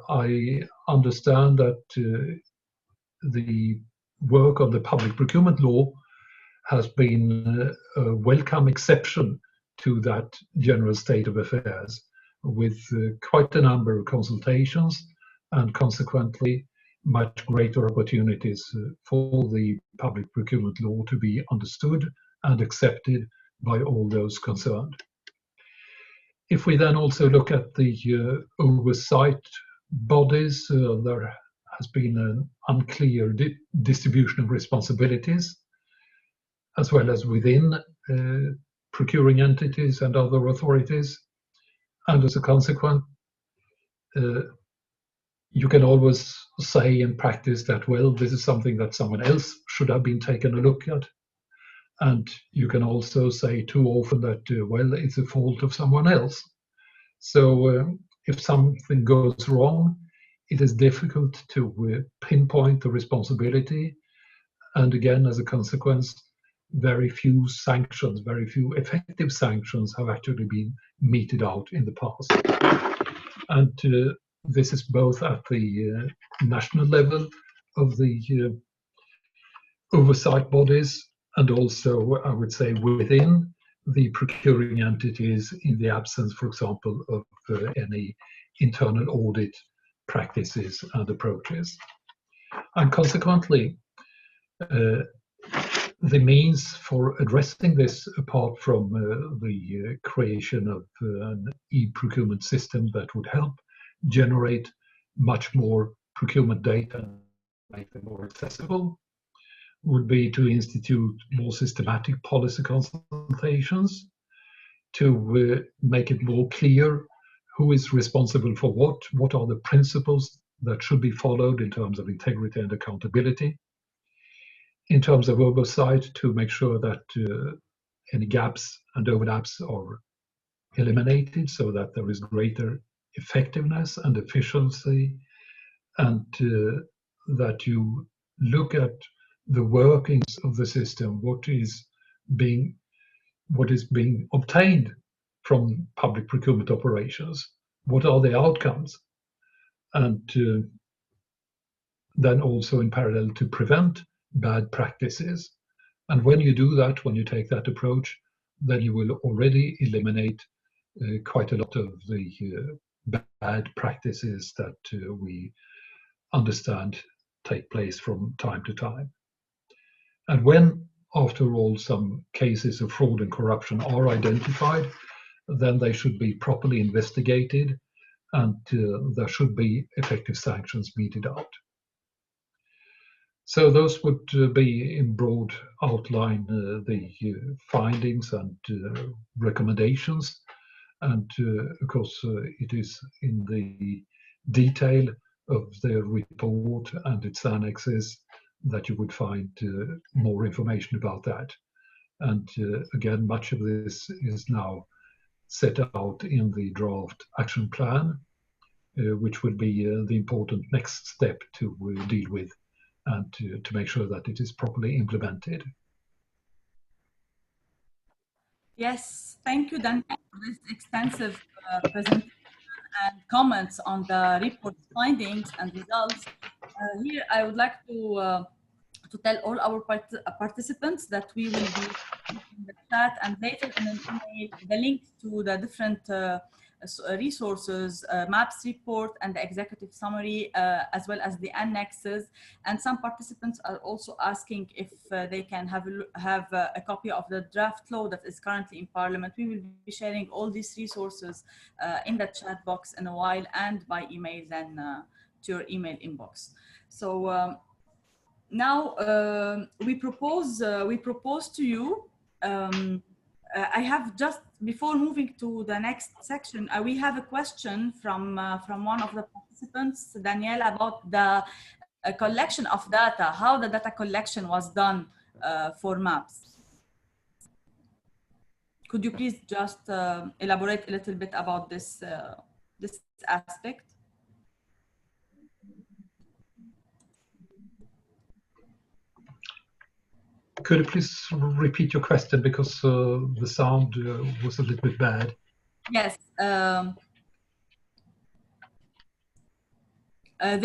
I understand that the work on the public procurement law has been a welcome exception to that general state of affairs, with quite a number of consultations and consequently much greater opportunities for the public procurement law to be understood and accepted by all those concerned. If we then also look at the oversight bodies, there has been an unclear distribution of responsibilities, as well as within procuring entities and other authorities. And as a consequence, you can always say in practice that, well, this is something that someone else should have been taken a look at. And you can also say too often that, well, it's a fault of someone else. So if something goes wrong, it is difficult to pinpoint the responsibility. And again, as a consequence, very few sanctions, very few effective sanctions have actually been meted out in the past. And this is both at the national level of the oversight bodies, and also, I would say, within the procuring entities in the absence, for example, of any internal audit practices and approaches. And consequently, the means for addressing this, apart from the creation of an e-procurement system that would help generate much more procurement data and make them more accessible, would be to institute more systematic policy consultations, to make it more clear who is responsible for what are the principles that should be followed in terms of integrity and accountability, in terms of oversight, to make sure that any gaps and overlaps are eliminated so that there is greater effectiveness and efficiency, and that you look at the workings of the system, what is being obtained from public procurement operations, what are the outcomes, and then also in parallel to prevent bad practices. And when you do that, when you take that approach, then you will already eliminate quite a lot of the bad practices that we understand take place from time to time. And when, after all, some cases of fraud and corruption are identified, then they should be properly investigated, and there should be effective sanctions meted out. So those would be, in broad outline, the findings and recommendations. And of course, it is in the detail of the report and its annexes that you would find more information about that. And again, much of this is now set out in the draft action plan, which would be the important next step to deal with and to make sure that it is properly implemented. Yes, thank you, Dan, for this extensive presentation and comments on the report's findings and results. Here, I would like to tell all our participants that we will be in the chat and later in an email the link to the different resources, MAPS report and the executive summary, as well as the annexes. And some participants are also asking if they can have a copy of the draft law that is currently in Parliament. We will be sharing all these resources in the chat box in a while, and by email then to your email inbox. So now we propose to you, I have just, before moving to the next section, we have a question from one of the participants, Danielle, about the collection of data, how the data collection was done for MAPS. Could you please just elaborate a little bit about this, this aspect? Could you please repeat your question, because the sound was a little bit bad? Yes. They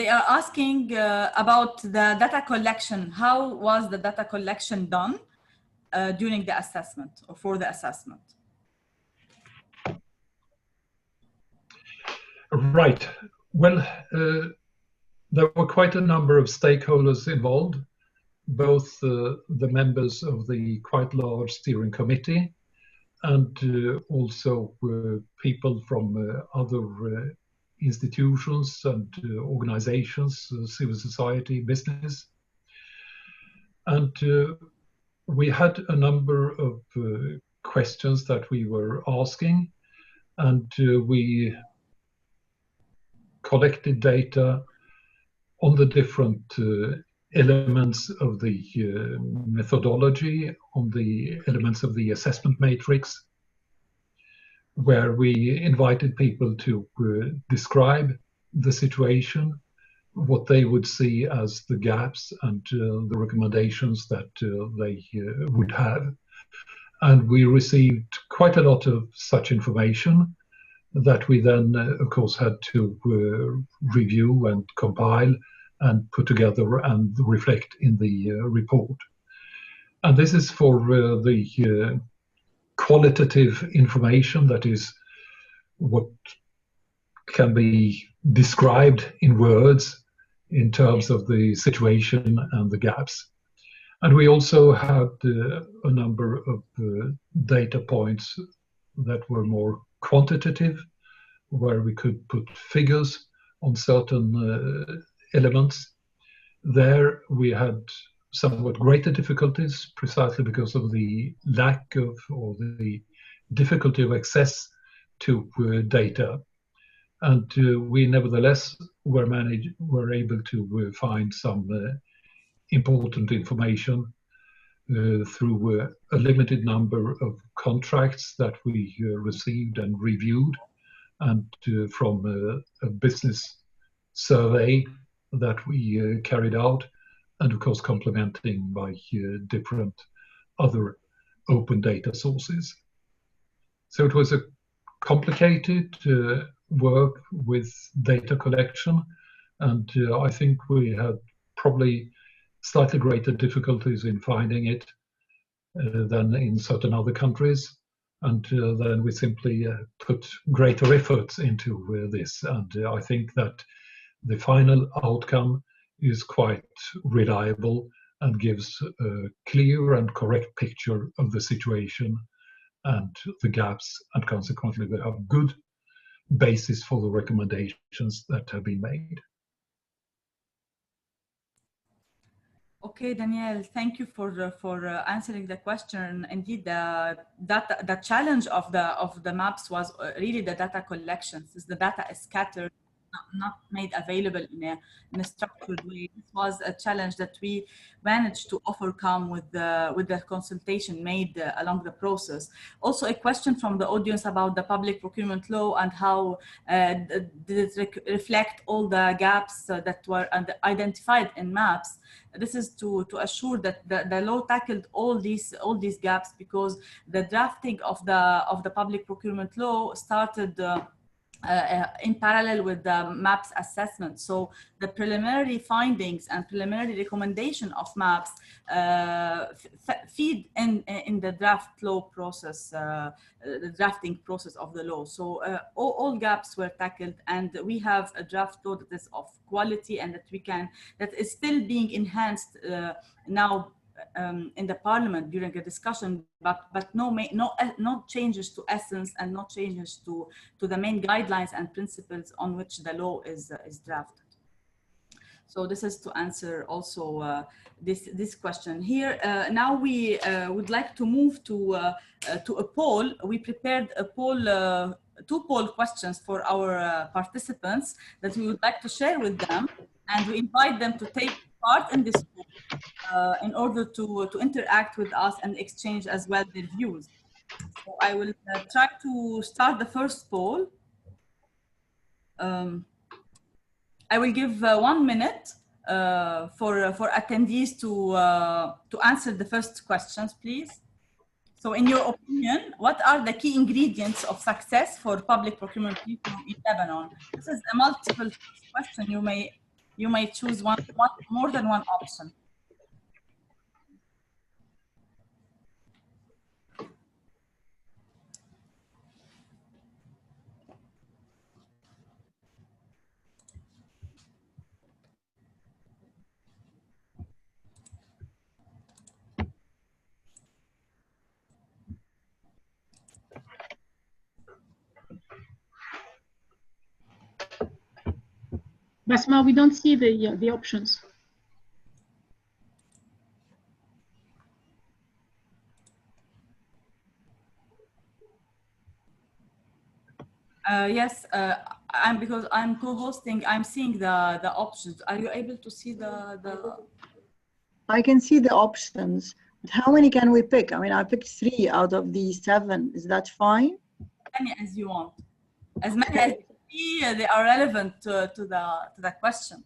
are asking about the data collection. How was the data collection done during the assessment or for the assessment? Right. Well, there were quite a number of stakeholders involved, both the members of the quite large steering committee and also people from other institutions and organizations, civil society, business. And we had a number of questions that we were asking, and we collected data on the different elements of the methodology, on the elements of the assessment matrix, where we invited people to describe the situation, what they would see as the gaps and the recommendations that they would have. And we received quite a lot of such information that we then, of course, had to review and compile and put together and reflect in the report. And this is for the qualitative information, that is what can be described in words in terms of the situation and the gaps. And we also had a number of data points that were more quantitative, where we could put figures on certain elements. There we had somewhat greater difficulties, precisely because of the lack of, or the difficulty of access to data. And we nevertheless were able to find some important information through a limited number of contracts that we received and reviewed, and from a business survey that we carried out, and of course complementing by different other open data sources. So it was a complicated work with data collection, and I think we had probably slightly greater difficulties in finding it than in certain other countries. And then we simply put greater efforts into this. And I think that the final outcome is quite reliable and gives a clear and correct picture of the situation and the gaps, and consequently we have good basis for the recommendations that have been made. Okay, Danielle, thank you for answering the question. Indeed, the challenge of the MAPS was really the data collection, since the data is scattered, not made available in a structured way. This was a challenge that we managed to overcome with the consultation made along the process. Also, a question from the audience about the public procurement law and how did it reflect all the gaps that were identified in MAPS. This is to assure that the law tackled all these gaps, because the drafting of the public procurement law started in parallel with the MAPS assessment. So the preliminary findings and preliminary recommendation of MAPS feed in the draft law process, the drafting process of the law. So all gaps were tackled, and we have a draft law that is of quality and that is still being enhanced now in the Parliament during a discussion, but no changes to essence and no changes to the main guidelines and principles on which the law is drafted. So this is to answer also this question here. Now we would like to move to a poll. We prepared a poll, 2 poll questions for our participants that we would like to share with them, and we invite them to take part in this poll in order to interact with us and exchange as well their views. So I will try to start the first poll. I will give 1 minute for attendees to answer the first questions, please. So in your opinion, what are the key ingredients of success for public procurement reform in Lebanon? This is a multiple question. You may choose more than one option. Basma, we don't see the options. Yes, because I'm co-hosting, I'm seeing the options. Are you able to see the? I can see the options, but how many can we pick? I mean, I picked 3 out of the 7. Is that fine? As many as you want. As many as you see, they are relevant to the question.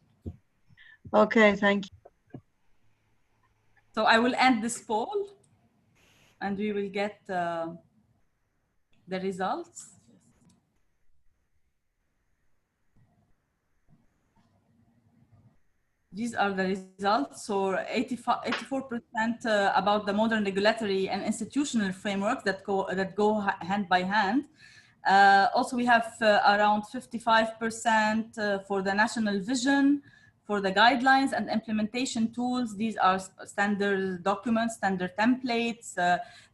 Okay, thank you. So I will end this poll, and we will get the results. These are the results. So 84% about the modern regulatory and institutional framework that go hand by hand. Also, we have around 55% for the national vision, for the guidelines and implementation tools. These are standard documents, standard templates,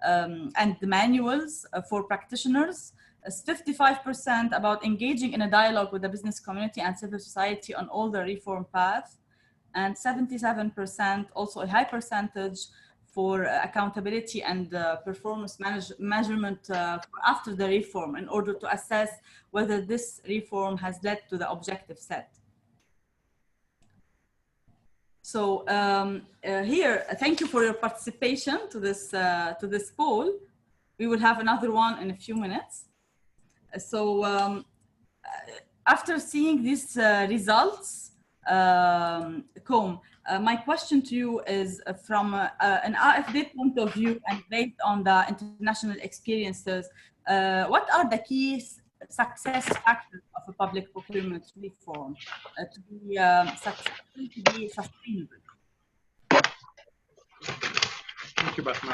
and the manuals for practitioners. 55% about engaging in a dialogue with the business community and civil society on all the reform paths. And 77%, also a high percentage, for accountability and performance measurement after the reform in order to assess whether this reform has led to the objective set. So here, thank you for your participation to this poll. We will have another one in a few minutes. So after seeing these results, my question to you is from an AFD point of view and based on the international experiences, what are the key success factors of a public procurement reform to be successful, to be sustainable? Thank you, Basma.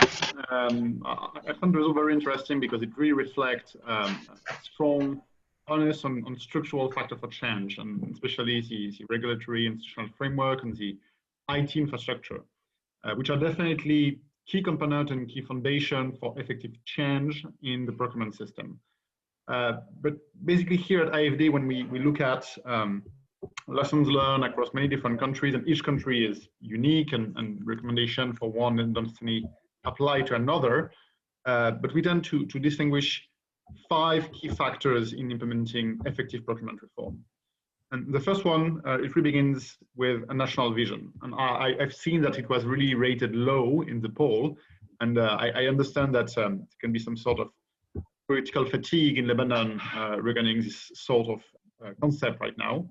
I found the result very interesting because it really reflects a strong onus on structural factor for change, and especially the regulatory institutional framework and the IT infrastructure, which are definitely key component and key foundation for effective change in the procurement system. But basically here at AFD, when we look at lessons learned across many different countries, and each country is unique and recommendation for one and don't necessarily apply to another, but we tend to distinguish 5 key factors in implementing effective procurement reform. And the first one, it really begins with a national vision. And I've seen that it was really rated low in the poll. And I understand that there can be some sort of political fatigue in Lebanon regarding this sort of concept right now.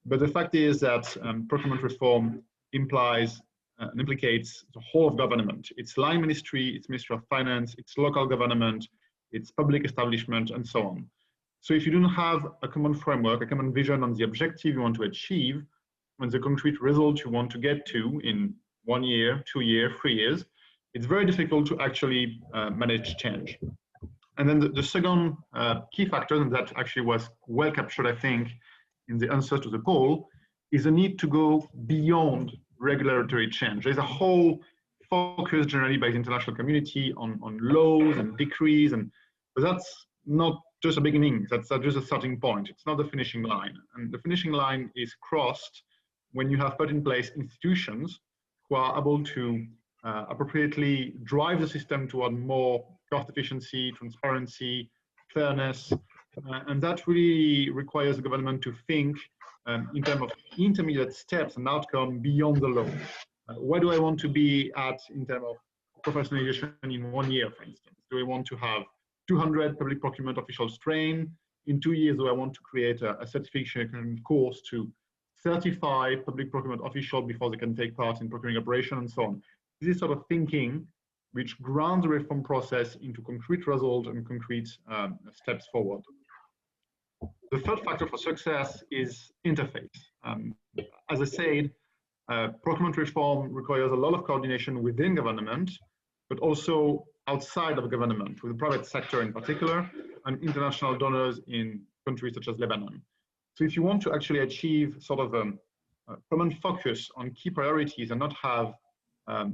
But the fact is that procurement reform implies and implicates the whole of government. It's line ministry, it's Ministry of Finance, it's local government, it's public establishment, and so on. So if you don't have a common framework, a common vision on the objective you want to achieve, on the concrete result you want to get to in 1 year, 2 years, 3 years, it's very difficult to actually manage change. And then the second key factor, and that actually was well captured, I think, in the answer to the poll, is the need to go beyond regulatory change. There's a whole focus generally by the international community on laws and decrees, but that's not just a beginning, that's just a starting point. It's not the finishing line. And the finishing line is crossed when you have put in place institutions who are able to appropriately drive the system toward more cost efficiency, transparency, fairness, and that really requires the government to think in terms of intermediate steps and outcome beyond the law. Where do I want to be at in terms of professionalization in 1 year, for instance? Do I want to have 200 public procurement officials trained? In 2 years, do I want to create a certification course to certify public procurement officials before they can take part in procuring operation and so on? This is sort of thinking which grounds the reform process into concrete results and concrete steps forward. The third factor for success is interface. As I said, procurement reform requires a lot of coordination within government, but also outside of government, with the private sector in particular, and international donors in countries such as Lebanon. So if you want to actually achieve sort of a common focus on key priorities and not have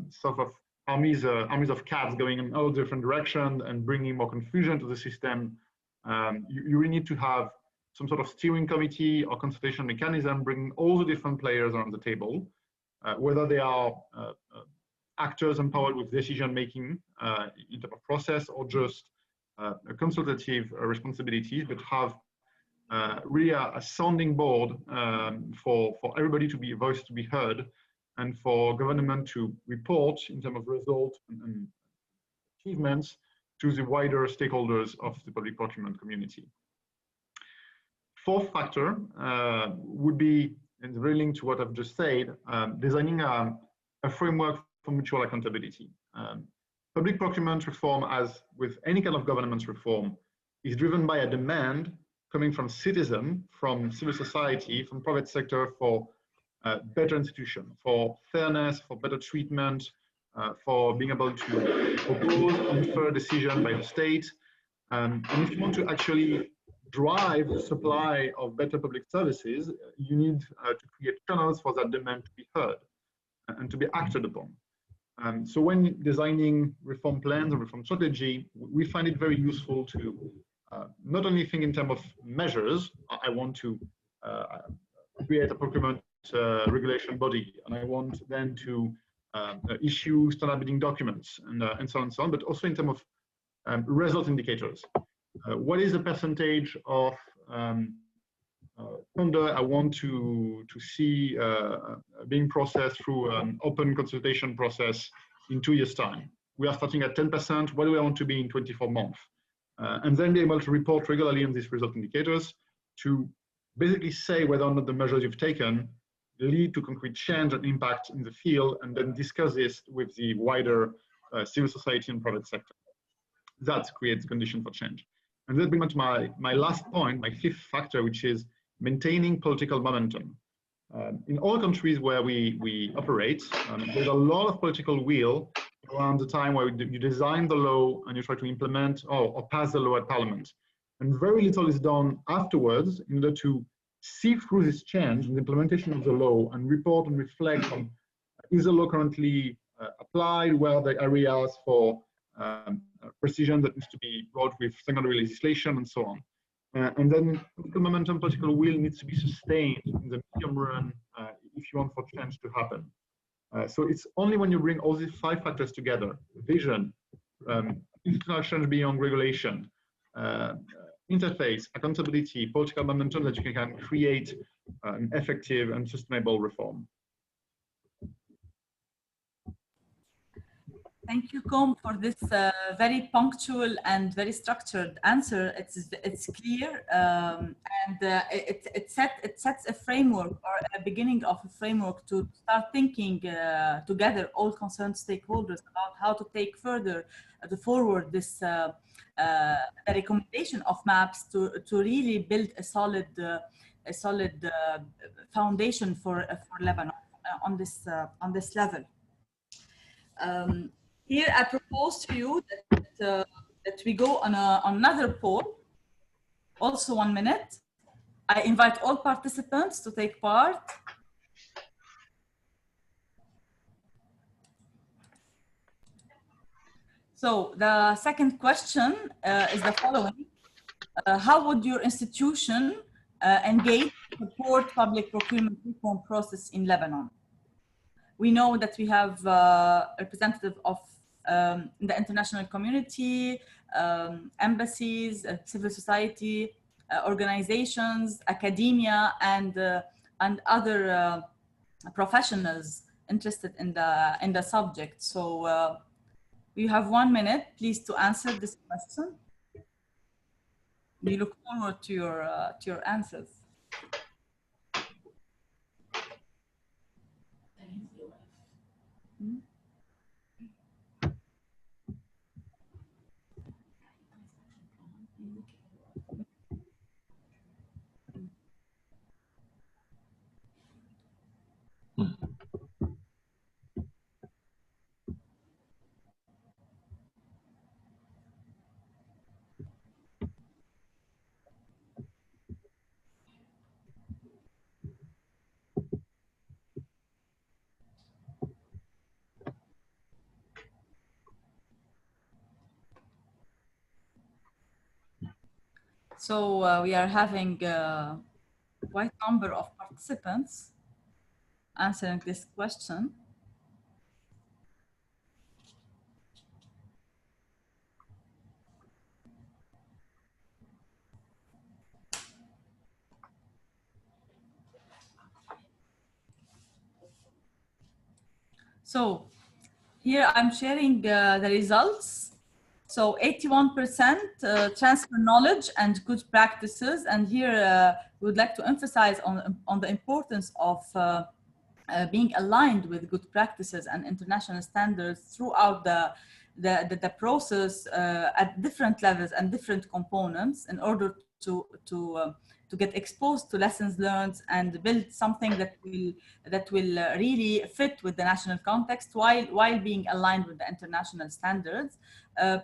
sort of armies of cats going in all different directions and bringing more confusion to the system, you really need to have some sort of steering committee or consultation mechanism, bringing all the different players around the table, whether they are actors empowered with decision-making in terms of process or just consultative responsibilities, but have really a sounding board for everybody to be voiced, to be heard, and for government to report in terms of results and achievements to the wider stakeholders of the public procurement community. Fourth factor would be, and very linked to what I've just said, designing a framework for mutual accountability. Public procurement reform, as with any kind of governance reform, is driven by a demand coming from citizens, from civil society, from private sector for better institution, for fairness, for better treatment, for being able to propose unfair decision by the state. And if you want to actually drive the supply of better public services, you need to create channels for that demand to be heard and to be acted upon. So when designing reform plans or reform strategy, we find it very useful to not only think in terms of measures. I want to create a procurement regulation body, and I want then to issue standard bidding documents and so on, but also in terms of result indicators. What is the percentage of tender I want to see being processed through an open consultation process in 2 years' time? We are starting at 10%. What do I want to be in 24 months? And then be able to report regularly on these result indicators to basically say whether or not the measures you've taken lead to concrete change and impact in the field, and then discuss this with the wider civil society and private sector. That creates conditions for change. And that brings me to my last point, my fifth factor, which is maintaining political momentum. In all countries where we operate, there's a lot of political will around the time where you design the law and you try to implement or pass the law at Parliament. And very little is done afterwards in order to see through this change in the implementation of the law and report and reflect on, is the law currently applied, where are the areas for precision that needs to be brought with secondary legislation and so on. And then political momentum, political will needs to be sustained in the medium run if you want for change to happen. So it's only when you bring all these 5 factors together, vision, institutional change beyond regulation, interface, accountability, political momentum, that you can create an effective and sustainable reform. Thank you, Com, for this very punctual and very structured answer. It's clear, and it sets a framework or a beginning of a framework to start thinking together, all concerned stakeholders, about how to take further forward this the recommendation of maps to really build a solid foundation for Lebanon on this level. Here, I propose to you that we go on another poll, also 1 minute. I invite all participants to take part. So the second question is the following. How would your institution engage to support public procurement reform process in Lebanon? We know that we have representatives of the international community, embassies, civil society, organizations, academia, and other professionals interested in the subject. So we have 1 minute, please, to answer this question. We look forward to your answers. So we are having a quite number of participants answering this question. So here I'm sharing the results. So 81% transfer knowledge and good practices. And here we would like to emphasize on the importance of being aligned with good practices and international standards throughout the process at different levels and different components in order to get exposed to lessons learned and build something that will really fit with the national context while being aligned with the international standards,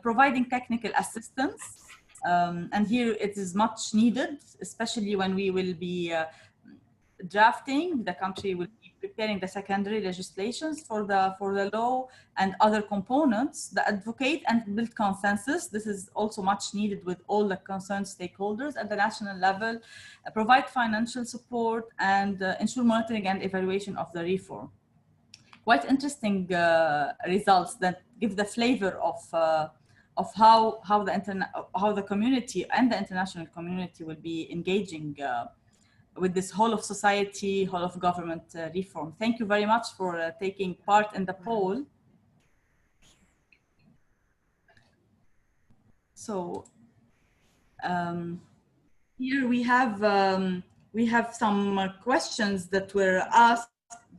providing technical assistance. And here it is much needed, especially when we will be drafting, the country will be preparing the secondary legislations for the law and other components, the advocate and build consensus. This is also much needed with all the concerned stakeholders at the national level, provide financial support and ensure monitoring and evaluation of the reform. Quite interesting results that give the flavor of how the community and the international community will be engaging with this whole of society, whole of government reform. Thank you very much for taking part in the poll. So here we have some questions that were asked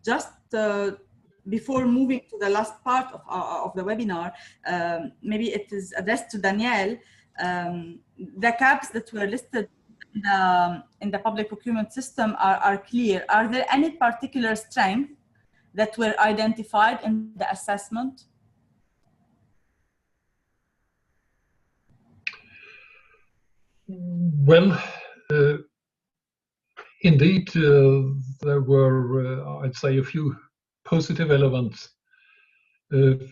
just before moving to the last part of the webinar. Maybe it is addressed to Danielle. The caps that were listed in the public procurement system are clear. Are there any particular strengths that were identified in the assessment? Well, indeed, there were, I'd say, a few positive elements.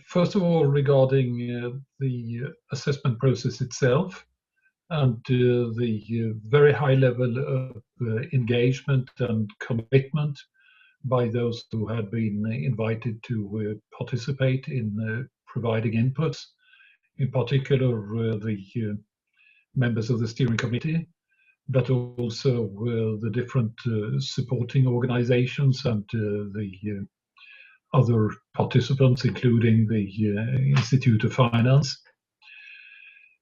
First of all, regarding the assessment process itself, and the very high level of engagement and commitment by those who had been invited to participate in providing inputs, in particular the members of the steering committee, but also the different supporting organizations and the other participants, including the Institute of Finance.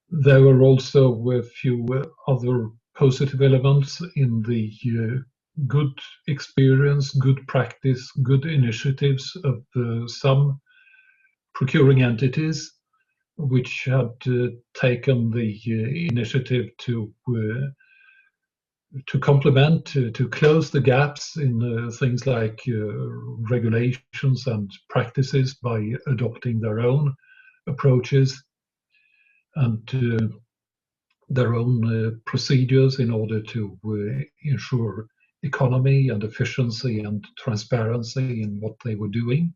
There were also a few other positive elements in the good experience, good practice, good initiatives of some procuring entities which had taken the initiative to complement, to close the gaps in things like regulations and practices by adopting their own approaches and their own procedures in order to ensure economy and efficiency and transparency in what they were doing.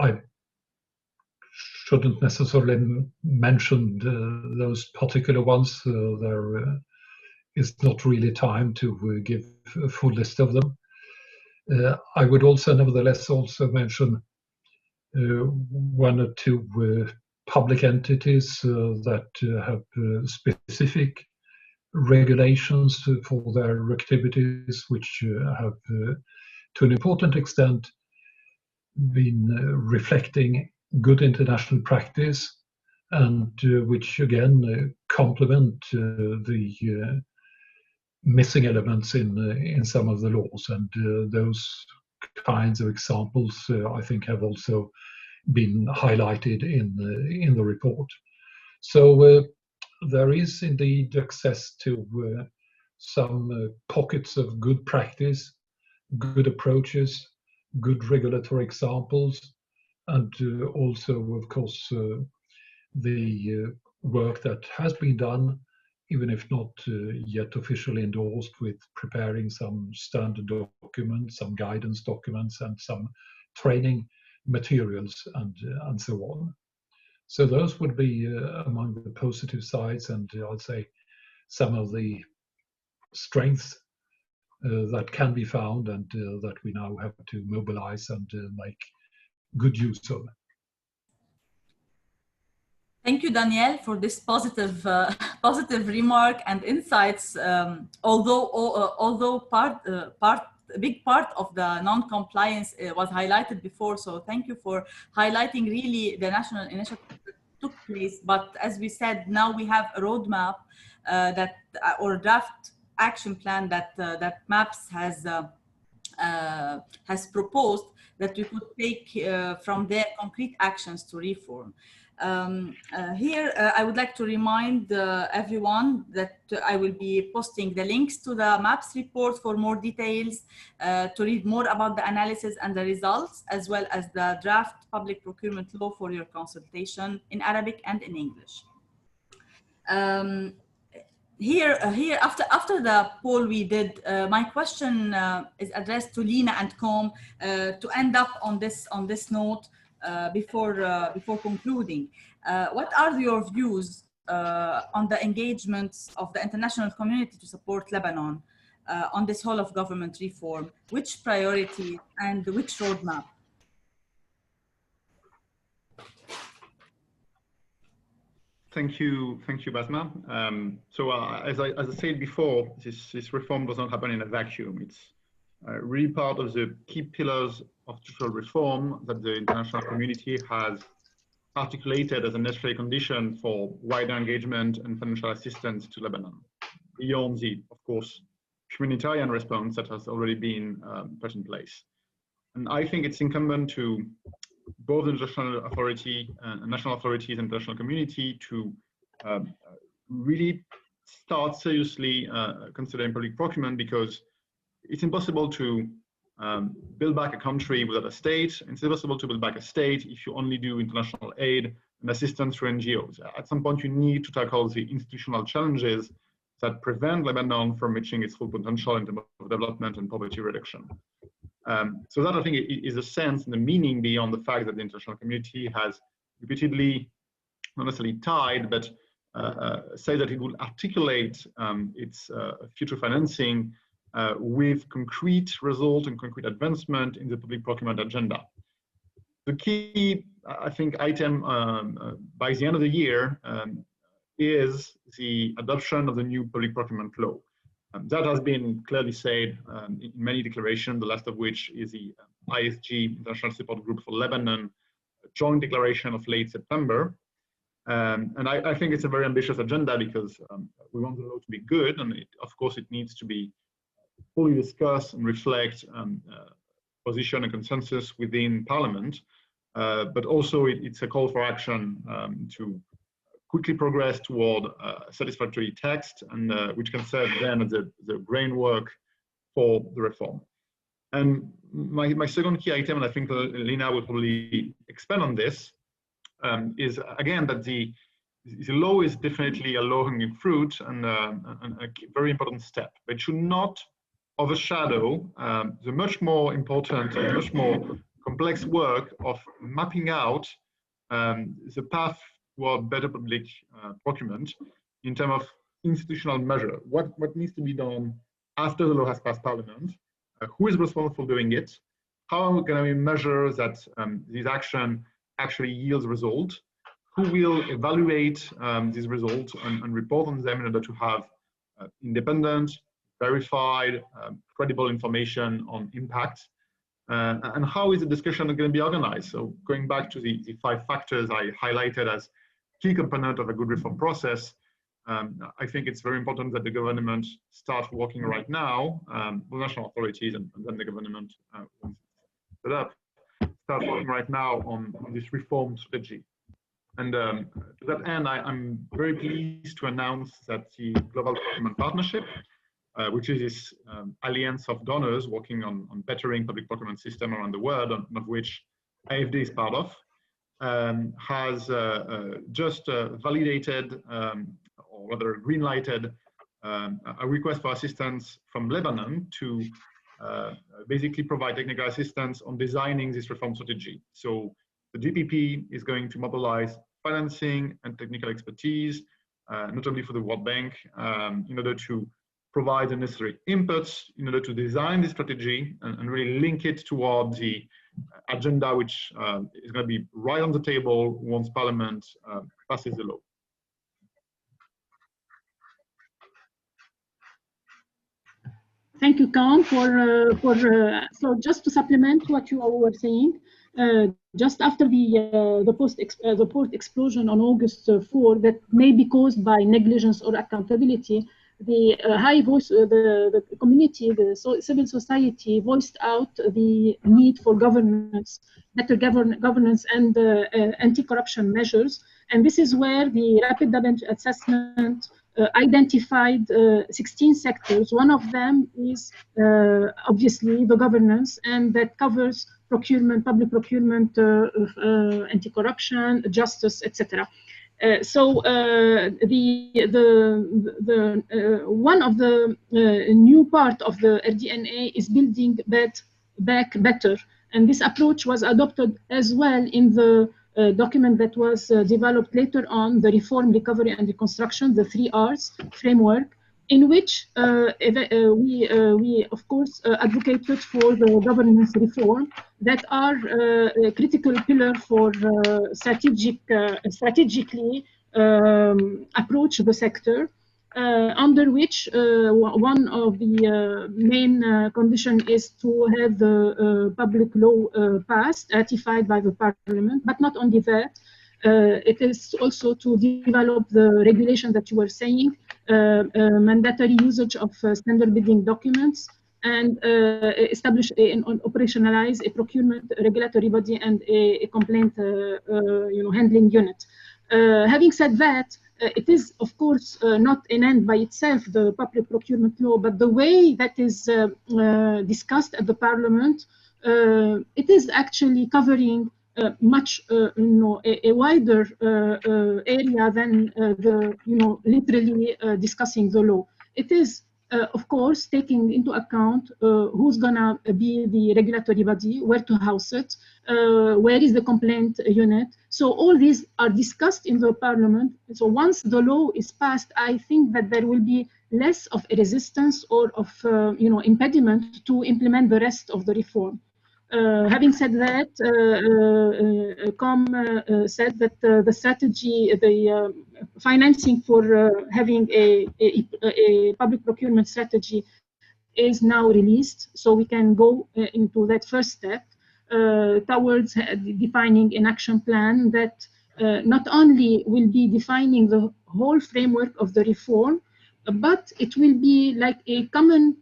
I shouldn't necessarily mention those particular ones. There is not really time to give a full list of them. I would also nevertheless also mention one or two public entities that have specific regulations for their activities, which have to an important extent been reflecting good international practice and which again complement the missing elements in some of the laws, and those kinds of examples I think have also been highlighted in the report. So there is indeed access to some pockets of good practice, good approaches, good regulatory examples, and also, of course, the work that has been done, even if not yet officially endorsed, with preparing some standard documents, some guidance documents, and some training materials, and so on. So those would be among the positive sides, and I'd say some of the strengths that can be found and that we now have to mobilize and make good use of. Thank you, Daniel, for this positive remark and insights. Although a big part of the non-compliance was highlighted before, so thank you for highlighting really the national initiative that took place. But as we said, now we have a roadmap or draft action plan that MAPS has proposed, that we could take from there concrete actions to reform. Here, I would like to remind everyone that I will be posting the links to the MAPS report for more details, to read more about the analysis and the results, as well as the draft public procurement law for your consultation in Arabic and in English. Here, after the poll we did, my question is addressed to Lina and Com to end up on this note before concluding. What are your views on the engagements of the international community to support Lebanon on this whole of government reform? Which priority and which roadmap? Thank you, Basma. So as I said before, this reform does not happen in a vacuum. It's really part of the key pillars of structural reform that the international community has articulated as a necessary condition for wider engagement and financial assistance to Lebanon, beyond the, of course, humanitarian response that has already been put in place. And I think it's incumbent to both the international authority, national authorities, and international community to really start seriously considering public procurement, because it's impossible to build back a country without a state. It's impossible to build back a state if you only do international aid and assistance through NGOs. At some point, you need to tackle the institutional challenges that prevent Lebanon from reaching its full potential in terms of development and poverty reduction. So that, I think, is a sense and the meaning beyond the fact that the international community has repeatedly, not necessarily tied, but say that it will articulate its future financing with concrete result and concrete advancement in the public procurement agenda. The key, I think, item by the end of the year is the adoption of the new public procurement law. That has been clearly said in many declarations, the last of which is the ISG, International Support Group for Lebanon, joint declaration of late September. And I think it's a very ambitious agenda because we want the law to be good, and of course it needs to be fully discussed and reflect position and consensus within Parliament. But also it's a call for action to quickly progress toward a satisfactory text, and which can serve then as the groundwork for the reform. And my second key item, and I think Lina will probably expand on this, is again that the law is definitely a low-hanging fruit and a very important step, but it should not overshadow the much more important and much more complex work of mapping out the path toward better public procurement in terms of institutional measure. What needs to be done after the law has passed Parliament? Who is responsible for doing it? How can we measure that this action actually yields result? Who will evaluate these results and report on them in order to have independent, verified, credible information on impact? And how is the discussion going to be organized? So going back to the 5 factors I highlighted as key component of a good reform process, I think it's very important that the government start working right now, the national authorities and then the government set up, start working right now on this reform strategy. And to that end, I'm very pleased to announce that the Global Procurement Partnership, which is this alliance of donors working on bettering public procurement system around the world, of which AFD is part of, has just validated, or rather green-lighted, a request for assistance from Lebanon to basically provide technical assistance on designing this reform strategy. So the GPP is going to mobilize financing and technical expertise, notably for the World Bank, in order to provide the necessary inputs in order to design the strategy and really link it toward the agenda, which is going to be right on the table once Parliament passes the law. Thank you, Khan, so just to supplement what you were saying, just after the port explosion on August 4, that may be caused by negligence or accountability, the high voice, the community, the civil society voiced out the need for governance, better governance and anti-corruption measures. And this is where the rapid damage assessment identified 16 sectors. One of them is obviously the governance, and that covers procurement, public procurement, anti-corruption, justice, etc. So one of the new part of the RDNA is building back better, and this approach was adopted as well in the document that was developed later on, the Reform, Recovery and Reconstruction, the 3 Rs framework, in which we of course advocated for the governance reform that are a critical pillar for strategically approach the sector, under which one of the main condition is to have the public law passed, ratified by the Parliament, but not only that, it is also to develop the regulation that you were saying, mandatory usage of standard bidding documents, and establish and operationalize a procurement regulatory body and a complaint handling unit. Having said that, it is, of course, not an end by itself, the public procurement law, but the way that is discussed at the Parliament, it is actually covering much, a wider area than literally discussing the law. It is, of course, taking into account who's gonna be the regulatory body, where to house it, where is the complaint unit. So all these are discussed in the Parliament. So once the law is passed, I think that there will be less of a resistance or of impediment to implement the rest of the reform. Having said that, COM said that the strategy, the financing for having a public procurement strategy is now released, so we can go into that first step towards defining an action plan that not only will be defining the whole framework of the reform, but it will be like a common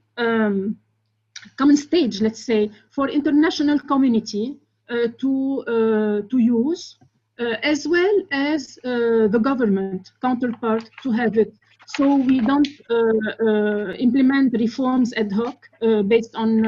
stage, let's say, for international community to use, as well as the government counterpart to have it. So we don't implement reforms ad hoc based on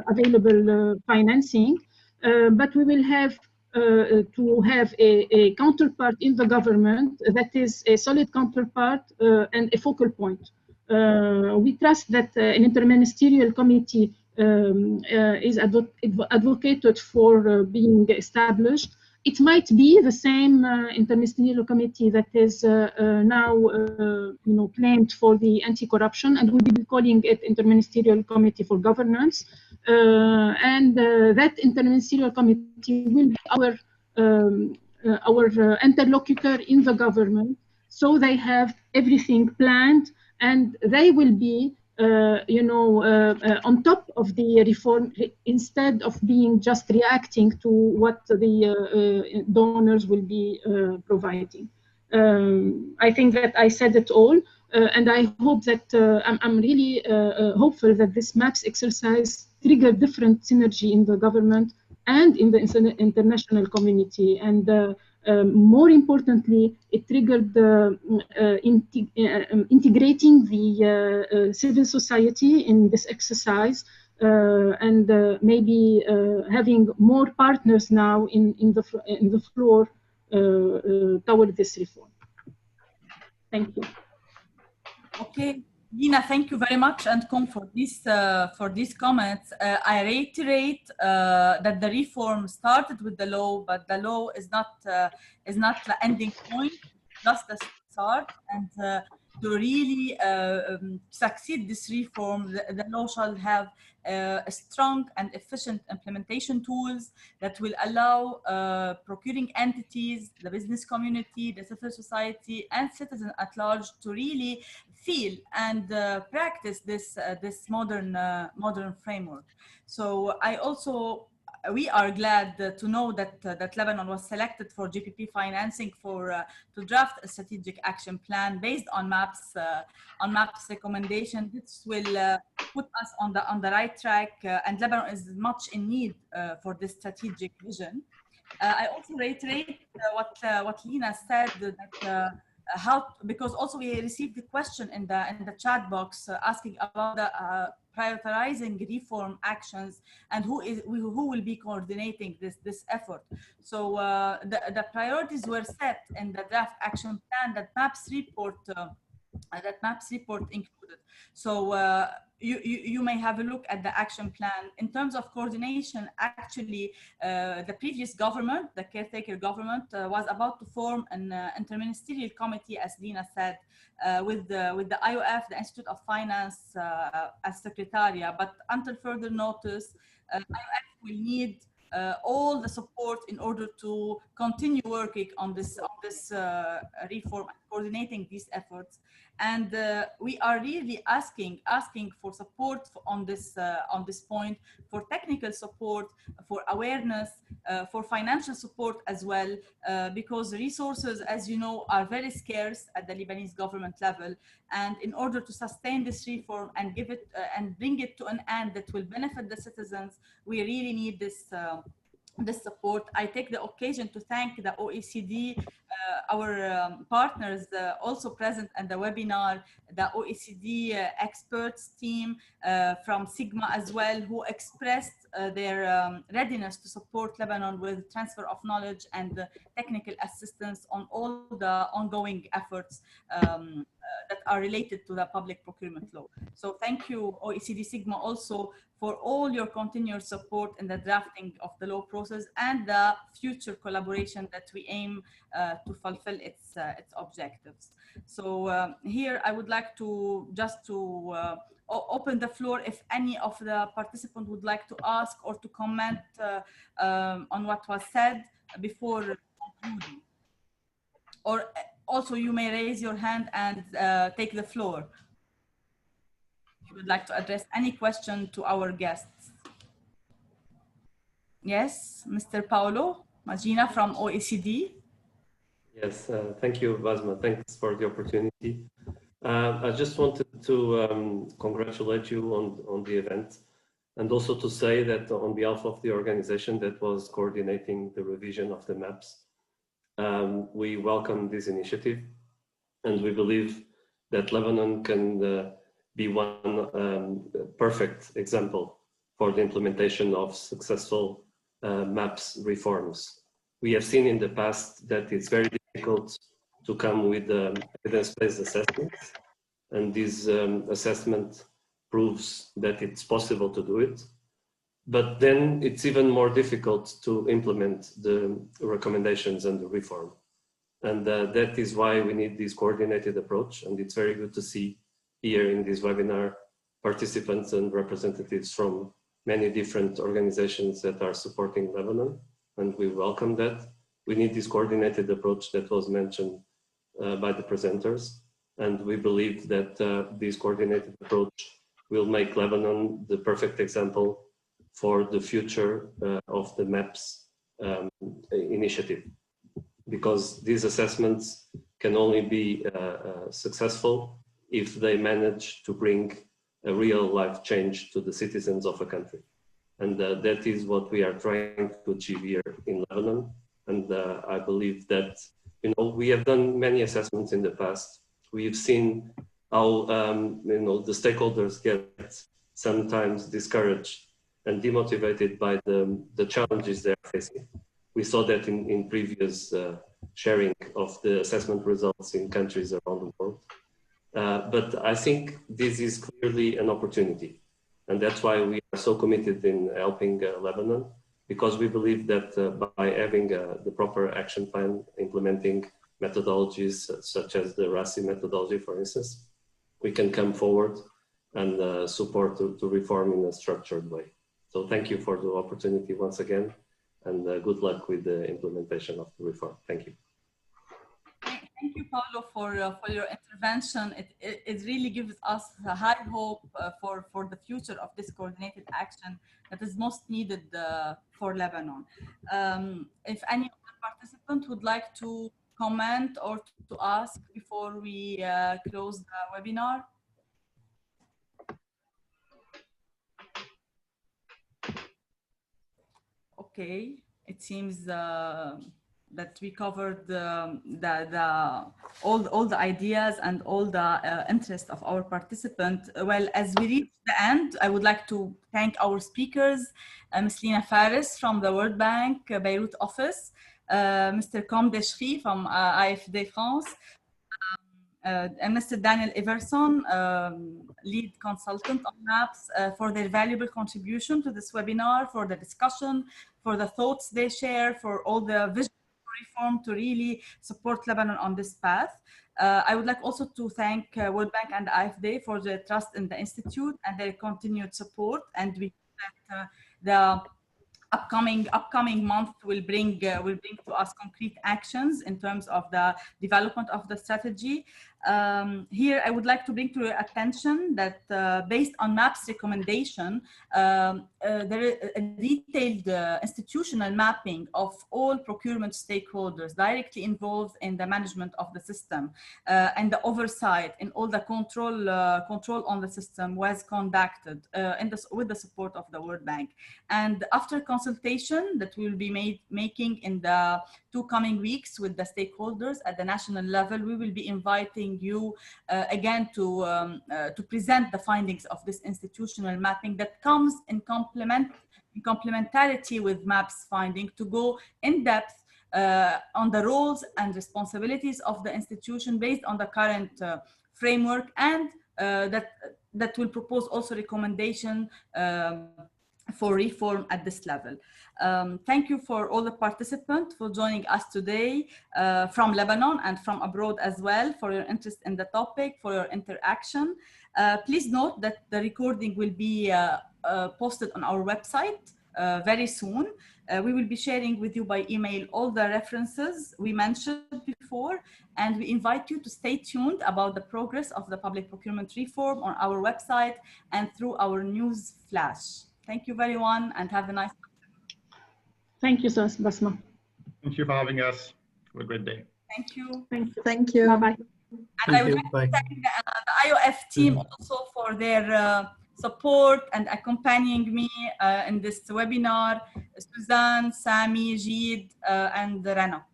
available financing, but we will have to have a counterpart in the government that is a solid counterpart and a focal point. We trust that an interministerial committee is advocated for being established. It might be the same interministerial committee that is now claimed for the anti-corruption, and we'll be calling it Interministerial Committee for Governance. And that interministerial committee will be our interlocutor in the government, so they have everything planned, and they will be on top of the reform instead of being just reacting to what the donors will be providing. I think that I said it all, and I hope that I'm really hopeful that this MAPS exercise trigger different synergy in the government and in the international community, and more importantly, it triggered integrating the civil society in this exercise, and maybe having more partners now in the floor toward this reform. Thank you. Okay, Lina, thank you very much, and COM for these comments. I reiterate that the reform started with the law, but the law is not the ending point, just the start. And to really succeed this reform, the law shall have strong and efficient implementation tools that will allow procuring entities, the business community, the civil society, and citizens at large to really feel and practice this modern framework. So we are glad to know that Lebanon was selected for GPP financing to draft a strategic action plan based on MAPS recommendation. This will put us on the right track, and Lebanon is much in need for this strategic vision. I also reiterate what Lina said, that because also we received the question in the chat box asking about the prioritizing reform actions and who will be coordinating this effort. So the priorities were set in the draft action plan that MAPS report included. So you may have a look at the action plan. In terms of coordination, actually, the previous government, the caretaker government, was about to form an interministerial committee, as Lina said, with the IOF, the Institute of Finance, as secretariat. But until further notice, IOF will need all the support in order to continue working on this reform and coordinating these efforts. And we are really asking for support on this point, for technical support, for awareness, for financial support as well, because resources, as you know, are very scarce at the Lebanese government level. And in order to sustain this reform and give it and bring it to an end that will benefit the citizens, we really need this support. I take the occasion to thank the OECD, our partners also present at the webinar, the OECD experts team from Sigma as well, who expressed their readiness to support Lebanon with transfer of knowledge and technical assistance on all the ongoing efforts that are related to the public procurement law. So thank you, OECD Sigma, also for all your continued support in the drafting of the law process and the future collaboration that we aim to fulfill its objectives. So here I would like to open the floor if any of the participants would like to ask or to comment on what was said before concluding. Or also you may raise your hand and take the floor if you would like to address any question to our guests. Yes, Mr. Paolo Magina from OECD. Yes, thank you, Basma. Thanks for the opportunity. I just wanted to congratulate you on the event, and also to say that on behalf of the organization that was coordinating the revision of the maps, we welcome this initiative, and we believe that Lebanon can be one perfect example for the implementation of successful maps reforms. We have seen in the past that it's very difficult to come with evidence-based assessments, and this assessment proves that it's possible to do it. But then it's even more difficult to implement the recommendations and the reform. And that is why we need this coordinated approach. And it's very good to see here in this webinar participants and representatives from many different organizations that are supporting Lebanon. And we welcome that. We need this coordinated approach that was mentioned by the presenters. And we believe that this coordinated approach will make Lebanon the perfect example for the future of the MAPS initiative. Because these assessments can only be successful if they manage to bring a real life change to the citizens of a country. And that is what we are trying to achieve here in Lebanon. And I believe that, we have done many assessments in the past. We've seen how, the stakeholders get sometimes discouraged and demotivated by the challenges they're facing. We saw that in previous sharing of the assessment results in countries around the world. But I think this is clearly an opportunity. And that's why we are so committed in helping Lebanon, because we believe that by having the proper action plan, implementing methodologies such as the RASI methodology, for instance, we can come forward and support to reform in a structured way. So thank you for the opportunity once again, and good luck with the implementation of the reform. Thank you. Thank you, Paulo, for your intervention. It really gives us a high hope for the future of this coordinated action that is most needed for Lebanon. If any of the participants would like to comment or to ask before we close the webinar. Okay, it seems that we covered all the ideas and all the interest of our participants. Well, as we reach the end, I would like to thank our speakers, Ms. Lina Faris from the World Bank Beirut office, Mr. Com Deshri from AFD France, and Mr. Daniel Everson, lead consultant on MAPS, for their valuable contribution to this webinar, for the discussion, for the thoughts they share, for all the vision reform to really support Lebanon on this path. I would like also to thank World Bank and AFD for their trust in the Institute and their continued support. And we hope that the upcoming month will bring to us concrete actions in terms of the development of the strategy. Here, I would like to bring to your attention that based on MAP's recommendation, there is a detailed institutional mapping of all procurement stakeholders directly involved in the management of the system, and the oversight in all the control on the system was conducted with the support of the World Bank. And after consultation that we will be making in the 2 coming weeks with the stakeholders at the national level, we will be inviting you again to present the findings of this institutional mapping that comes in complementarity with MAP's finding, to go in depth on the roles and responsibilities of the institution based on the current framework, and that will propose also recommendation for reform at this level. Thank you for all the participants for joining us today from Lebanon and from abroad as well, for your interest in the topic, for your interaction. Please note that the recording will be posted on our website very soon. We will be sharing with you by email all the references we mentioned before, and we invite you to stay tuned about the progress of the public procurement reform on our website and through our news flash. Thank you, everyone, and have a nice day. Thank you, Basma. Thank you for having us. Have a great day. Thank you. Thank you. Thank you. Bye-bye. And I would like to thank the IOF team also for their support and accompanying me in this webinar. Suzanne, Sami, Jeed, and Rana.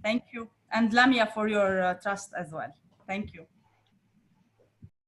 Thank you. And Lamia for your trust as well. Thank you.